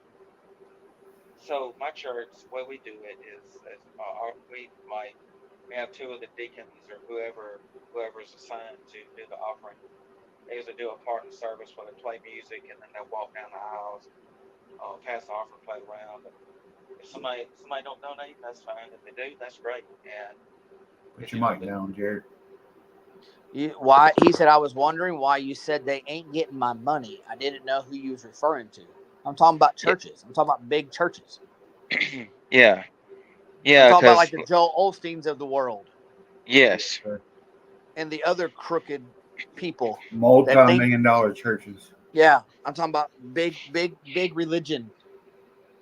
So my church, the way we do it is we have two of the deacons or whoever's assigned to do the offering. They usually do a part of the service where they play music and then they'll walk down the aisles, pass the offering plate around. And if somebody don't donate, that's fine. If they do, that's great. And Put if your mic down, Jared. Why he said I was wondering why you said they ain't getting my money. I didn't know who you was referring to. I'm talking about churches. I'm talking about big churches. yeah, I'm yeah, talking about because like the Joel Osteens of the world yes, and the other crooked people that think. Multi-million-dollar churches. Yeah, I'm talking about big religion.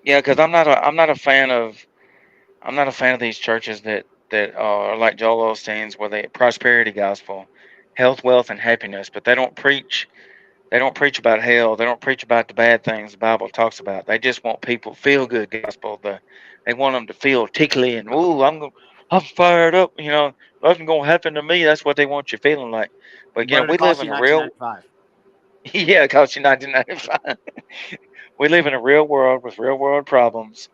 yeah, because I'm not a fan of these churches that are like Joel Osteen's, where they prosperity gospel, health, wealth, and happiness, but they don't preach about hell. They don't preach about the bad things the Bible talks about. They just want people feel good gospel. They want them to feel tickly and ooh, I'm fired up. You know, nothing gonna happen to me. That's what they want you feeling like. But But it we live cost in you a real 1995. yeah, it costs you 1995. We live in a real world with real world problems.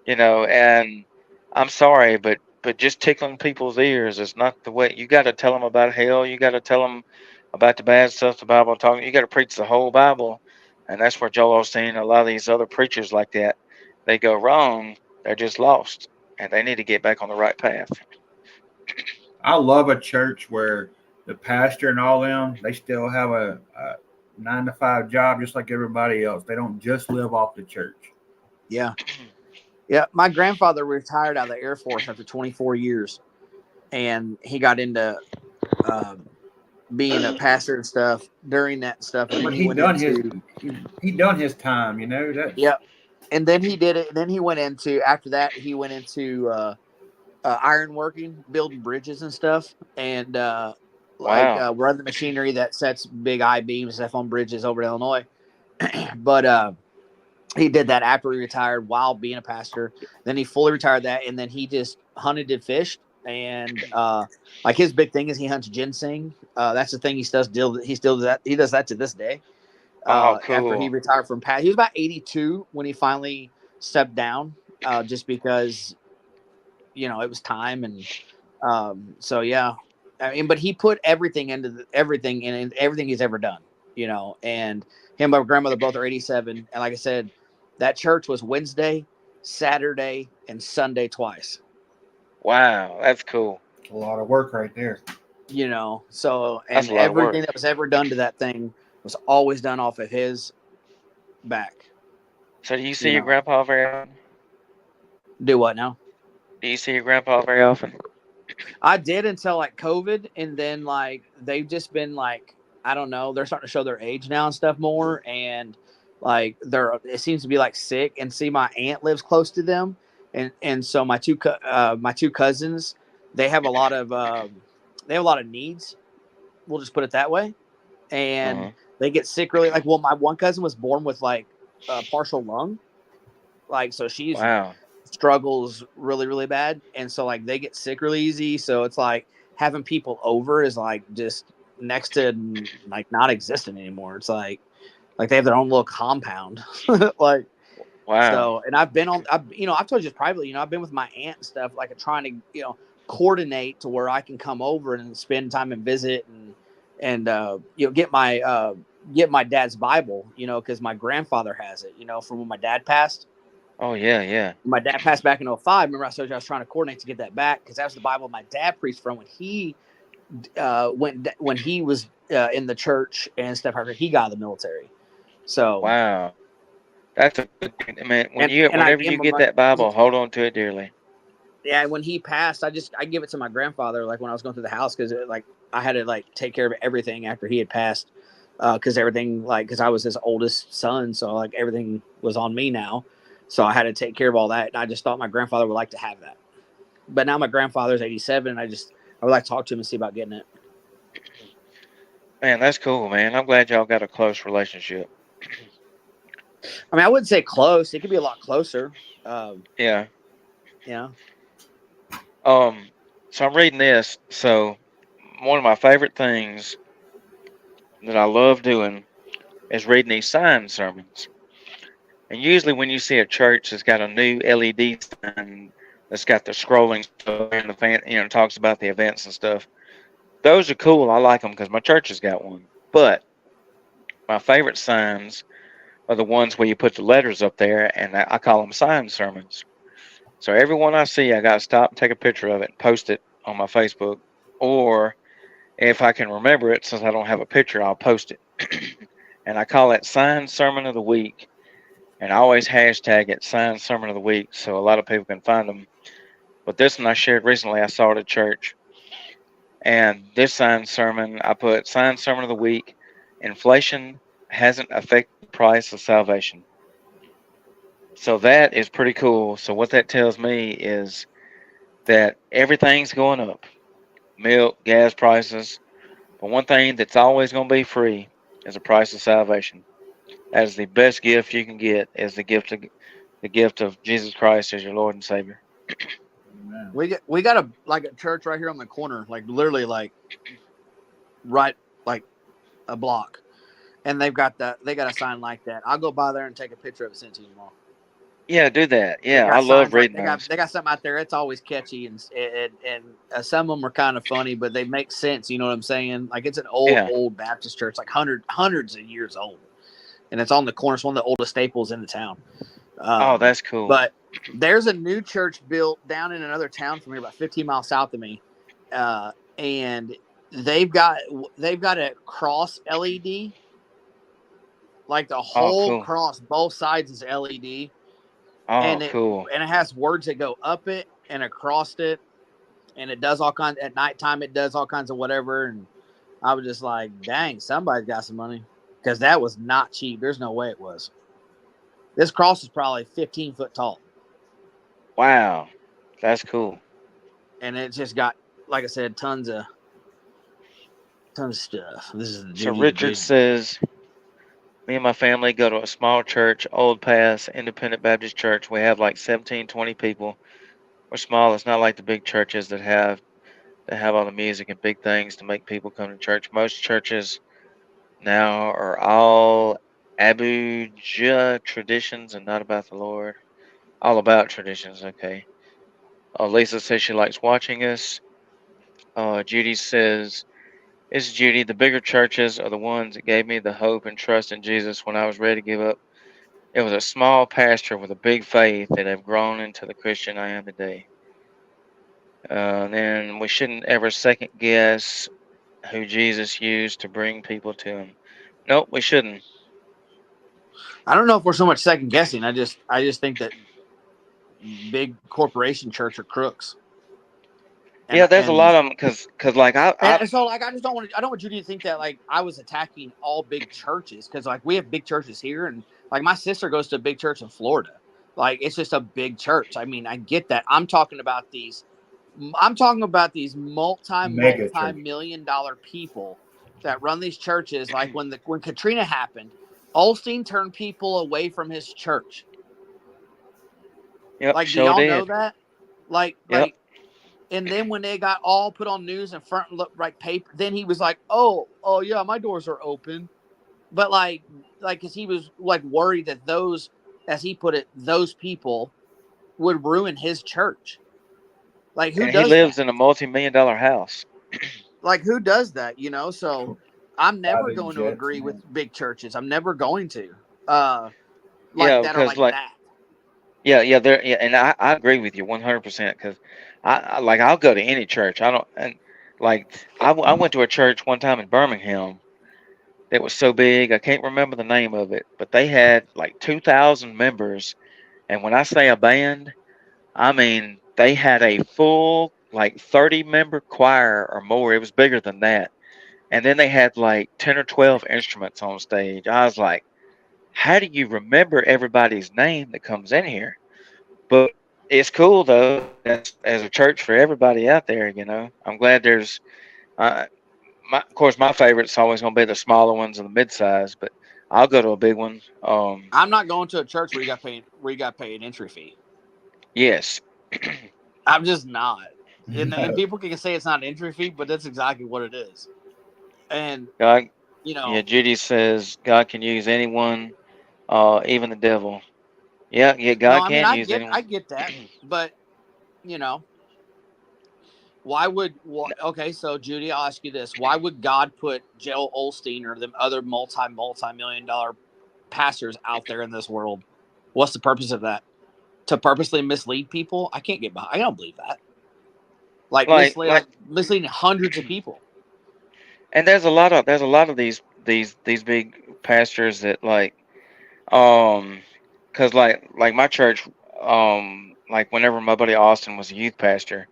And I'm sorry, but just tickling people's ears is not the way. You got to tell them about hell. You got to tell them about the bad stuff the Bible talking. You got to preach the whole Bible, and that's where Joel Osteen and a lot of these other preachers like that, they go wrong. They're just lost, and they need to get back on the right path. I love a church where the pastor and all them, they still have a 9 to 5 job just like everybody else. They don't just live off the church. Yeah. Yeah. My grandfather retired out of the Air Force after 24 years, and he got into uh, being a pastor and stuff during that stuff. And then But he went into, he done his time, you know. That's yeah. And then he did it. And then he went into, after that, he went into ironworking, building bridges and stuff. And Wow. run the machinery that sets big I beams and stuff on bridges over in Illinois. But he did that after he retired while being a pastor. Then he fully retired that, and then he just hunted and fished. And like his big thing is he hunts ginseng. That's the thing he does. He still does that. He does that to this day. Oh, After he cool. retired from he was about 82 when he finally stepped down, just because it was time. And so yeah, I mean, but he put everything into everything in everything he's ever done. And him and my grandmother both are 87, and like I said, that church was Wednesday, Saturday, and Sunday twice. Wow, that's cool. a lot of work right there. So That's and a lot of everything work. that was ever done to that thing was always done off of his back. So, do you see You your know, grandpa very often? do what now? Do you see your grandpa very often? I did until like COVID, and then like they've just been like, I don't know, they're starting to show their age now and stuff more, and like it seems to be like sick. And see, my aunt lives close to them, and so my two cousins, they have a lot of needs. We'll just put it that way, and Uh-huh. they get sick really. Like, well, my one cousin was born with like a partial lung, like so she's Wow. struggles really really bad, and so like they get sick really easy, so it's like having people over is like just next to like not existent anymore. It's like they have their own little compound. Like, Wow. so, and I've told you this privately, I've been with my aunt and stuff, like trying to coordinate to where I can come over and spend time and visit, and get my dad's Bible, because my grandfather has it, from when my dad passed. Oh, yeah, yeah. My dad passed back in '05. Remember, I told you I was trying to coordinate to get that back, because that was the Bible my dad preached from when he when he was in the church and stuff. He got out of the military. So Wow. That's a good thing. I mean, and I whenever give you him get money. that Bible, hold on to it dearly. Yeah, when he passed, I give it to my grandfather. Like when I was going through the house, because like I had to like take care of everything after he had passed, because everything like because I was his oldest son, so like everything was on me now, so I had to take care of all that. And I just thought my grandfather would like to have that. But now my grandfather's 87, and I would like to talk to him and see about getting it. Man, that's cool, man. I'm glad y'all got a close relationship. I mean, I wouldn't say close. It could be a lot closer. Um, Yeah. you know, Um. So I'm reading this. So one of my favorite things that I love doing is reading these sign sermons. And usually when you see a church that's got a new LED sign that's got the scrolling stuff and the fan, talks about the events and stuff. Those are cool. I like them because my church has got one. But my favorite signs are the ones where you put the letters up there, and I call them sign sermons. So every one I see, I got to stop, take a picture of it, and post it on my Facebook. Or if I can remember it, since I don't have a picture, I'll post it. And I call it Sign Sermon of the Week. And I always hashtag it Sign Sermon of the Week so a lot of people can find them. But this one I shared recently, I saw it at church. And this sign sermon, I put Sign Sermon of the Week. Inflation hasn't affected the price of salvation. So that is pretty cool. So what that tells me is that everything's going up. Milk, gas prices. But one thing that's always going to be free is the price of salvation. That is the best gift you can get is the gift of Jesus Christ as your Lord and Savior. Amen. we got a like a church right here on the corner, like literally like right like a block, and they got a sign like that. I'll go by there and take a picture of it, send it to you tomorrow. Yeah, do that. They Yeah, I got love signs like reading those. they got something out there. It's always catchy and some of them are kind of funny, but they make sense. You know what I'm saying? Like it's an Yeah. old Baptist church, like hundreds of years old, and it's on the corner. It's one of the oldest staples in the town. Oh, that's cool. But there's a new church built down in another town from here, about 15 miles south of me, and they've got a cross LED, like the Oh, whole cool. cross, both sides is LED, Oh, and cool. it has words that go up it and across it, and it does all kinds at nighttime. It does all kinds of whatever, and I was just like, dang, somebody's got some money because that was not cheap. There's no way it was. This cross is probably 15 foot tall. Wow. That's cool. And it's just got, like I said, tons of stuff. This is the So Judy the Richard Dude. says, me and my family go to a small church, Old Pass Independent Baptist Church. We have like 17, 20 people. We're small. It's not like the big churches that have all the music and big things to make people come to church. Most churches now are all Abuja traditions and not about the Lord. All about traditions, okay. Lisa says she likes watching us. Judy says, it's Judy. The bigger churches are the ones that gave me the hope and trust in Jesus when I was ready to give up. It was a small pastor with a big faith that have grown into the Christian I am today. Then we shouldn't ever second guess who Jesus used to bring people to him. Nope, we shouldn't. I don't know if we're so much second guessing. I just think that big corporation church are crooks. Yeah, And there's a lot of them because like and so like I just don't want Judy to think that like I was attacking all big churches because like we have big churches here and like my sister goes to a big church in Florida. Like it's just a big church. I mean, I get that. I'm talking about these Mega church. multi-million dollar people that run these churches. Like when Katrina happened, Olstein turned people away from his church. yep, Like, do sure y'all know did. that? Yep, And then when they got all put on news and front look like paper, then he was like, oh yeah, my doors are open. But because he was like worried that those, as he put it, those people would ruin his church. Like who and he does lives that? in a multi-million-dollar house. Like who does that? So I'm never Private going to jets, agree with man. big churches. I'm never going to. Uh, like Yeah, that are because like like that. yeah, and I agree with you 100% because like I'll go to any church. I don't and like I went to a church one time in Birmingham that was so big. I can't remember the name of it, but they had like 2,000 members. And when I say a band, I mean they had a full like 30-member choir or more. It was bigger than that. And then they had like 10 or 12 instruments on stage. I was like, how do you remember everybody's name that comes in here? But it's cool though, as a church for everybody out there. I'm glad there's. Uh, of course, my favorite's always going to be the smaller ones and the mid-size, but I'll go to a big one. I'm not going to a church where you got paid entry fee. Yes. I'm just not. And No. people can say it's not an entry fee, but that's exactly what it is. And God, you yeah. know, Judy says God can use anyone, even the devil. Yeah, yeah. no, God I mean can use I anyone. get that, but you know, why would okay? So Judy, I'll ask you this: why would God put Joel Olstein or them other multi-million dollar pastors out there in this world? What's the purpose of that? To purposely mislead people? I can't get behind. I don't believe that. Like, Misleading hundreds of people. and there's a lot of these big pastors that um, cause like my church, like whenever my buddy Austin was a youth pastor,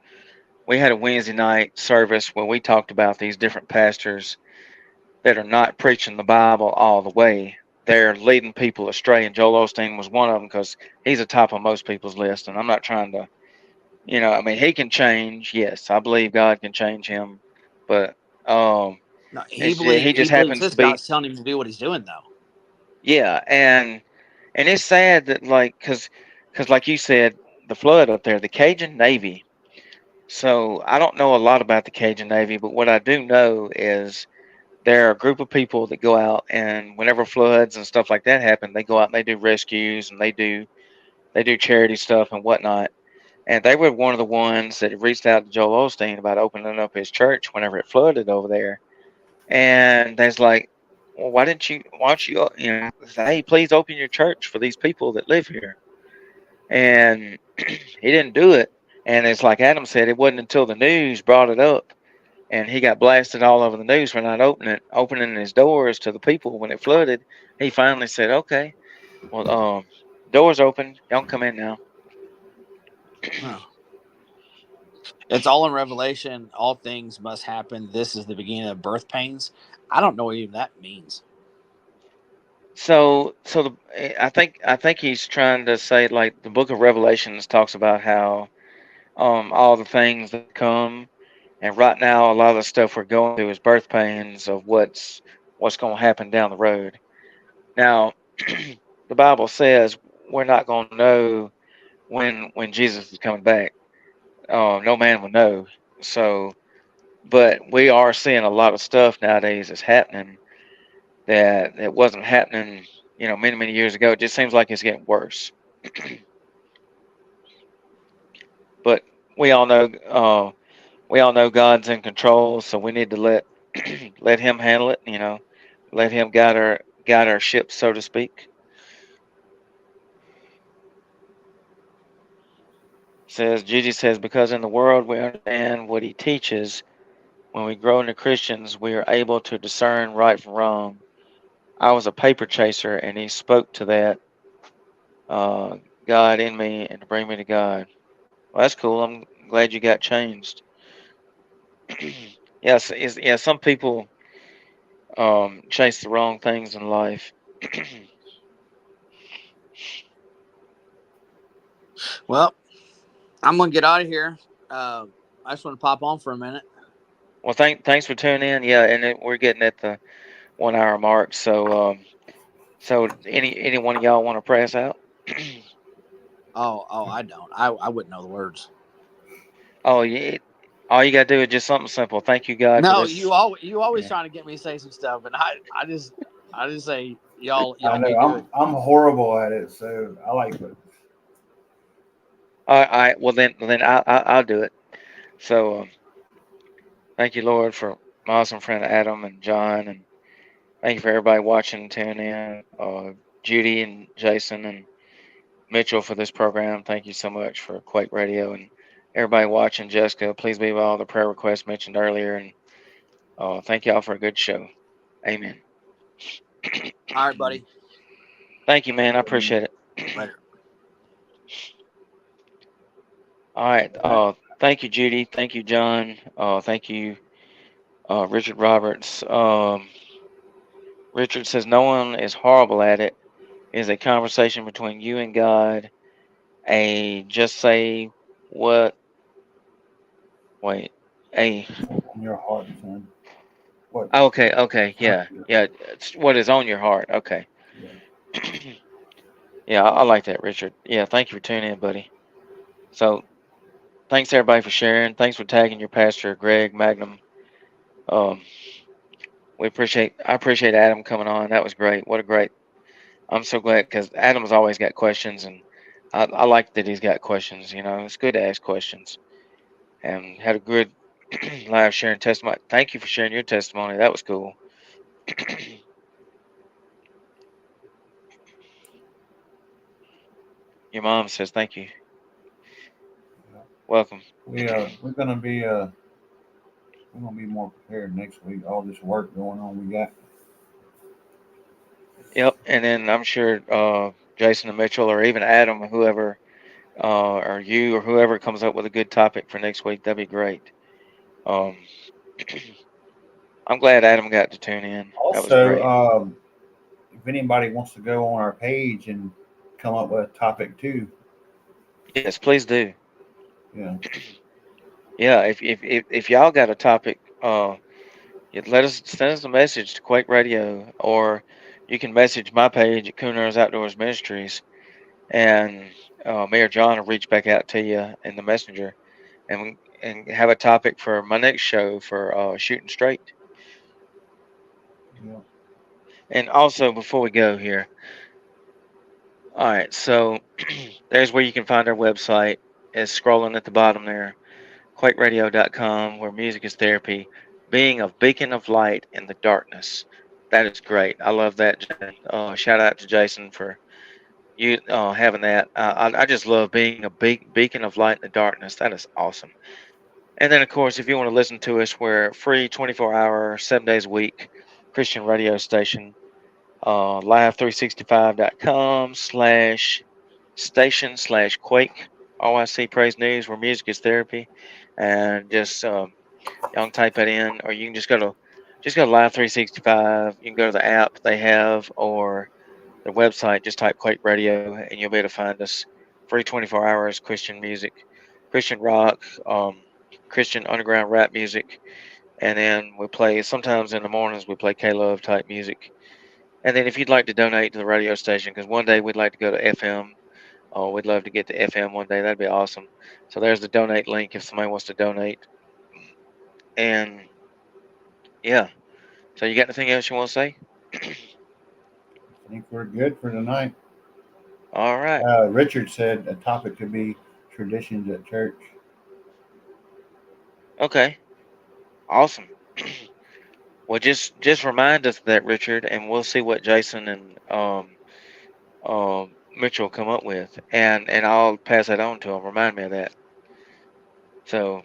we had a Wednesday night service where we talked about these different pastors that are not preaching the Bible all the way. They're leading people astray, and Joel Osteen was one of them because he's the top of most people's list. And I'm not trying to, I mean, he can change. Yes, I believe God can change him, but um, No, he he just believes happens his to be, God's telling him to do what he's doing though. yeah. And it's sad that cause like you said, the flood up there, the Cajun Navy. So I don't know a lot about the Cajun Navy, but what I do know is there are a group of people that go out, and whenever floods and stuff like that happen, they go out and they do rescues, and they do charity stuff and whatnot. And they were one of the ones that reached out to Joel Osteen about opening up his church whenever it flooded over there. And there's like, well, why don't you, say, hey, please open your church for these people that live here. And he didn't do it. And it's like Adam said, it wasn't until the news brought it up and he got blasted all over the news for not opening his doors to the people when it flooded. He finally said, "Okay, well, doors open. Y'all can come in now." Oh. It's all in Revelation. All things must happen. This is the beginning of birth pains. I don't know what even that means. I think he's trying to say like the Book of Revelations talks about how all the things that come, and right now a lot of the stuff we're going through is birth pains of what's going to happen down the road. Now, the Bible says we're not going to know when Jesus is coming back. No man will know. So, but we are seeing a lot of stuff nowadays that's happening that wasn't happening, many years ago. It just seems like it's getting worse. But we all know, God's in control, so we need to let Him handle it. Let Him guide our ship, so to speak. Says Gigi says because in the world we understand what He teaches. When we grow into Christians, we are able to discern right from wrong. I was a paper chaser, and He spoke to that uh, God in me and to bring me to God. Well, that's cool. I'm glad you got changed. Yes, yeah. Some people chase the wrong things in life. Well, I'm gonna get out of here. Uh, I just want to pop on for a minute. Well, thanks for tuning in. Yeah, and we're getting at the 1 hour mark. So any one of y'all want to press out? Oh, I don't. I wouldn't know the words. Oh, yeah. All you gotta do is just something simple. Thank you, God, for No, this. you always Yeah. trying to get me to say some stuff, and I just say I y'all know be good. I'm horrible at it, so I like it. All right. Well, then I'll do it. So thank you, Lord, for my awesome friend Adam and John, and thank you for everybody watching and tuning in. Judy and Jason and Mitchell for this program. Thank you so much for Quake Radio and everybody watching. Jessica, please leave all the prayer requests mentioned earlier, and thank y'all for a good show. Amen. All right, buddy. Thank you, man. I appreciate it. Later. All right. Thank you, Judy. Thank you, John. Thank you, Richard Roberts. Richard says no one is horrible at it. It's a conversation between you and God. A just say what? Wait. A In your heart, son. What? okay. Okay. Yeah. Yeah. It's what is on your heart. Okay. Yeah. Yeah. I like that, Richard. Yeah. Thank you for tuning in, buddy. So thanks everybody for sharing. Thanks for tagging your pastor, Greg Magnum. Um, I appreciate Adam coming on. That was great. What a great. I'm so glad because Adam's always got questions, and I like that he's got questions. You know, it's good to ask questions. And had a good live sharing testimony. Thank you for sharing your testimony. That was cool. Your mom says thank you. Welcome. We're gonna be more prepared next week. All this work going on, we got. Yep. And then I'm sure Jason and Mitchell, or even Adam, or whoever, or you, or whoever comes up with a good topic for next week, that'd be great. Um, I'm glad Adam got to tune in. That was Also, great. if anybody wants to go on our page and come up with a topic too, Yes, please do. yeah, Yeah, if y'all got a topic, let us send us a message to Quake Radio, or you can message my page at Cooners Outdoors Ministries, and Mayor John will reach back out to you in the messenger, and have a topic for my next show for shooting straight. yeah, And also, before we go here, all right, so there's where you can find our website. It's scrolling at the bottom there, quakeradio.com, where music is therapy, being a beacon of light in the darkness. That is great. I love that, Jen. Shout out to Jason for you having that. I just love being a beacon of light in the darkness. That is awesome. And then, of course, if you want to listen to us, we're free 24-hour, 7 days a week Christian radio station. live365.com/station/quake. RYC Praise News, where music is therapy. And just y'all can type that in, or you can just go to Live 365. You can go to the app they have, or their website. Just type Quake Radio, and you'll be able to find us. Free 24 hours Christian music, Christian rock, Christian underground rap music, and then we play sometimes in the mornings. We play K Love type music. And then if you'd like to donate to the radio station, because one day we'd like to go to FM. Oh, we'd love to get to FM one day. That'd be awesome. So there's the donate link if somebody wants to donate. And yeah. So you got anything else you want to say? I think we're good for tonight. All right. Richard said a topic could be traditions at church. Okay. Awesome. Well, just remind us of that, Richard, and we'll see what Jason and Mitchell come up with, and I'll pass that on to him. Remind me of that. So,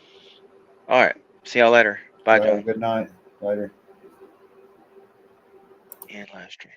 all right. See y'all later. Bye, So have a John. good night. Later. And live stream.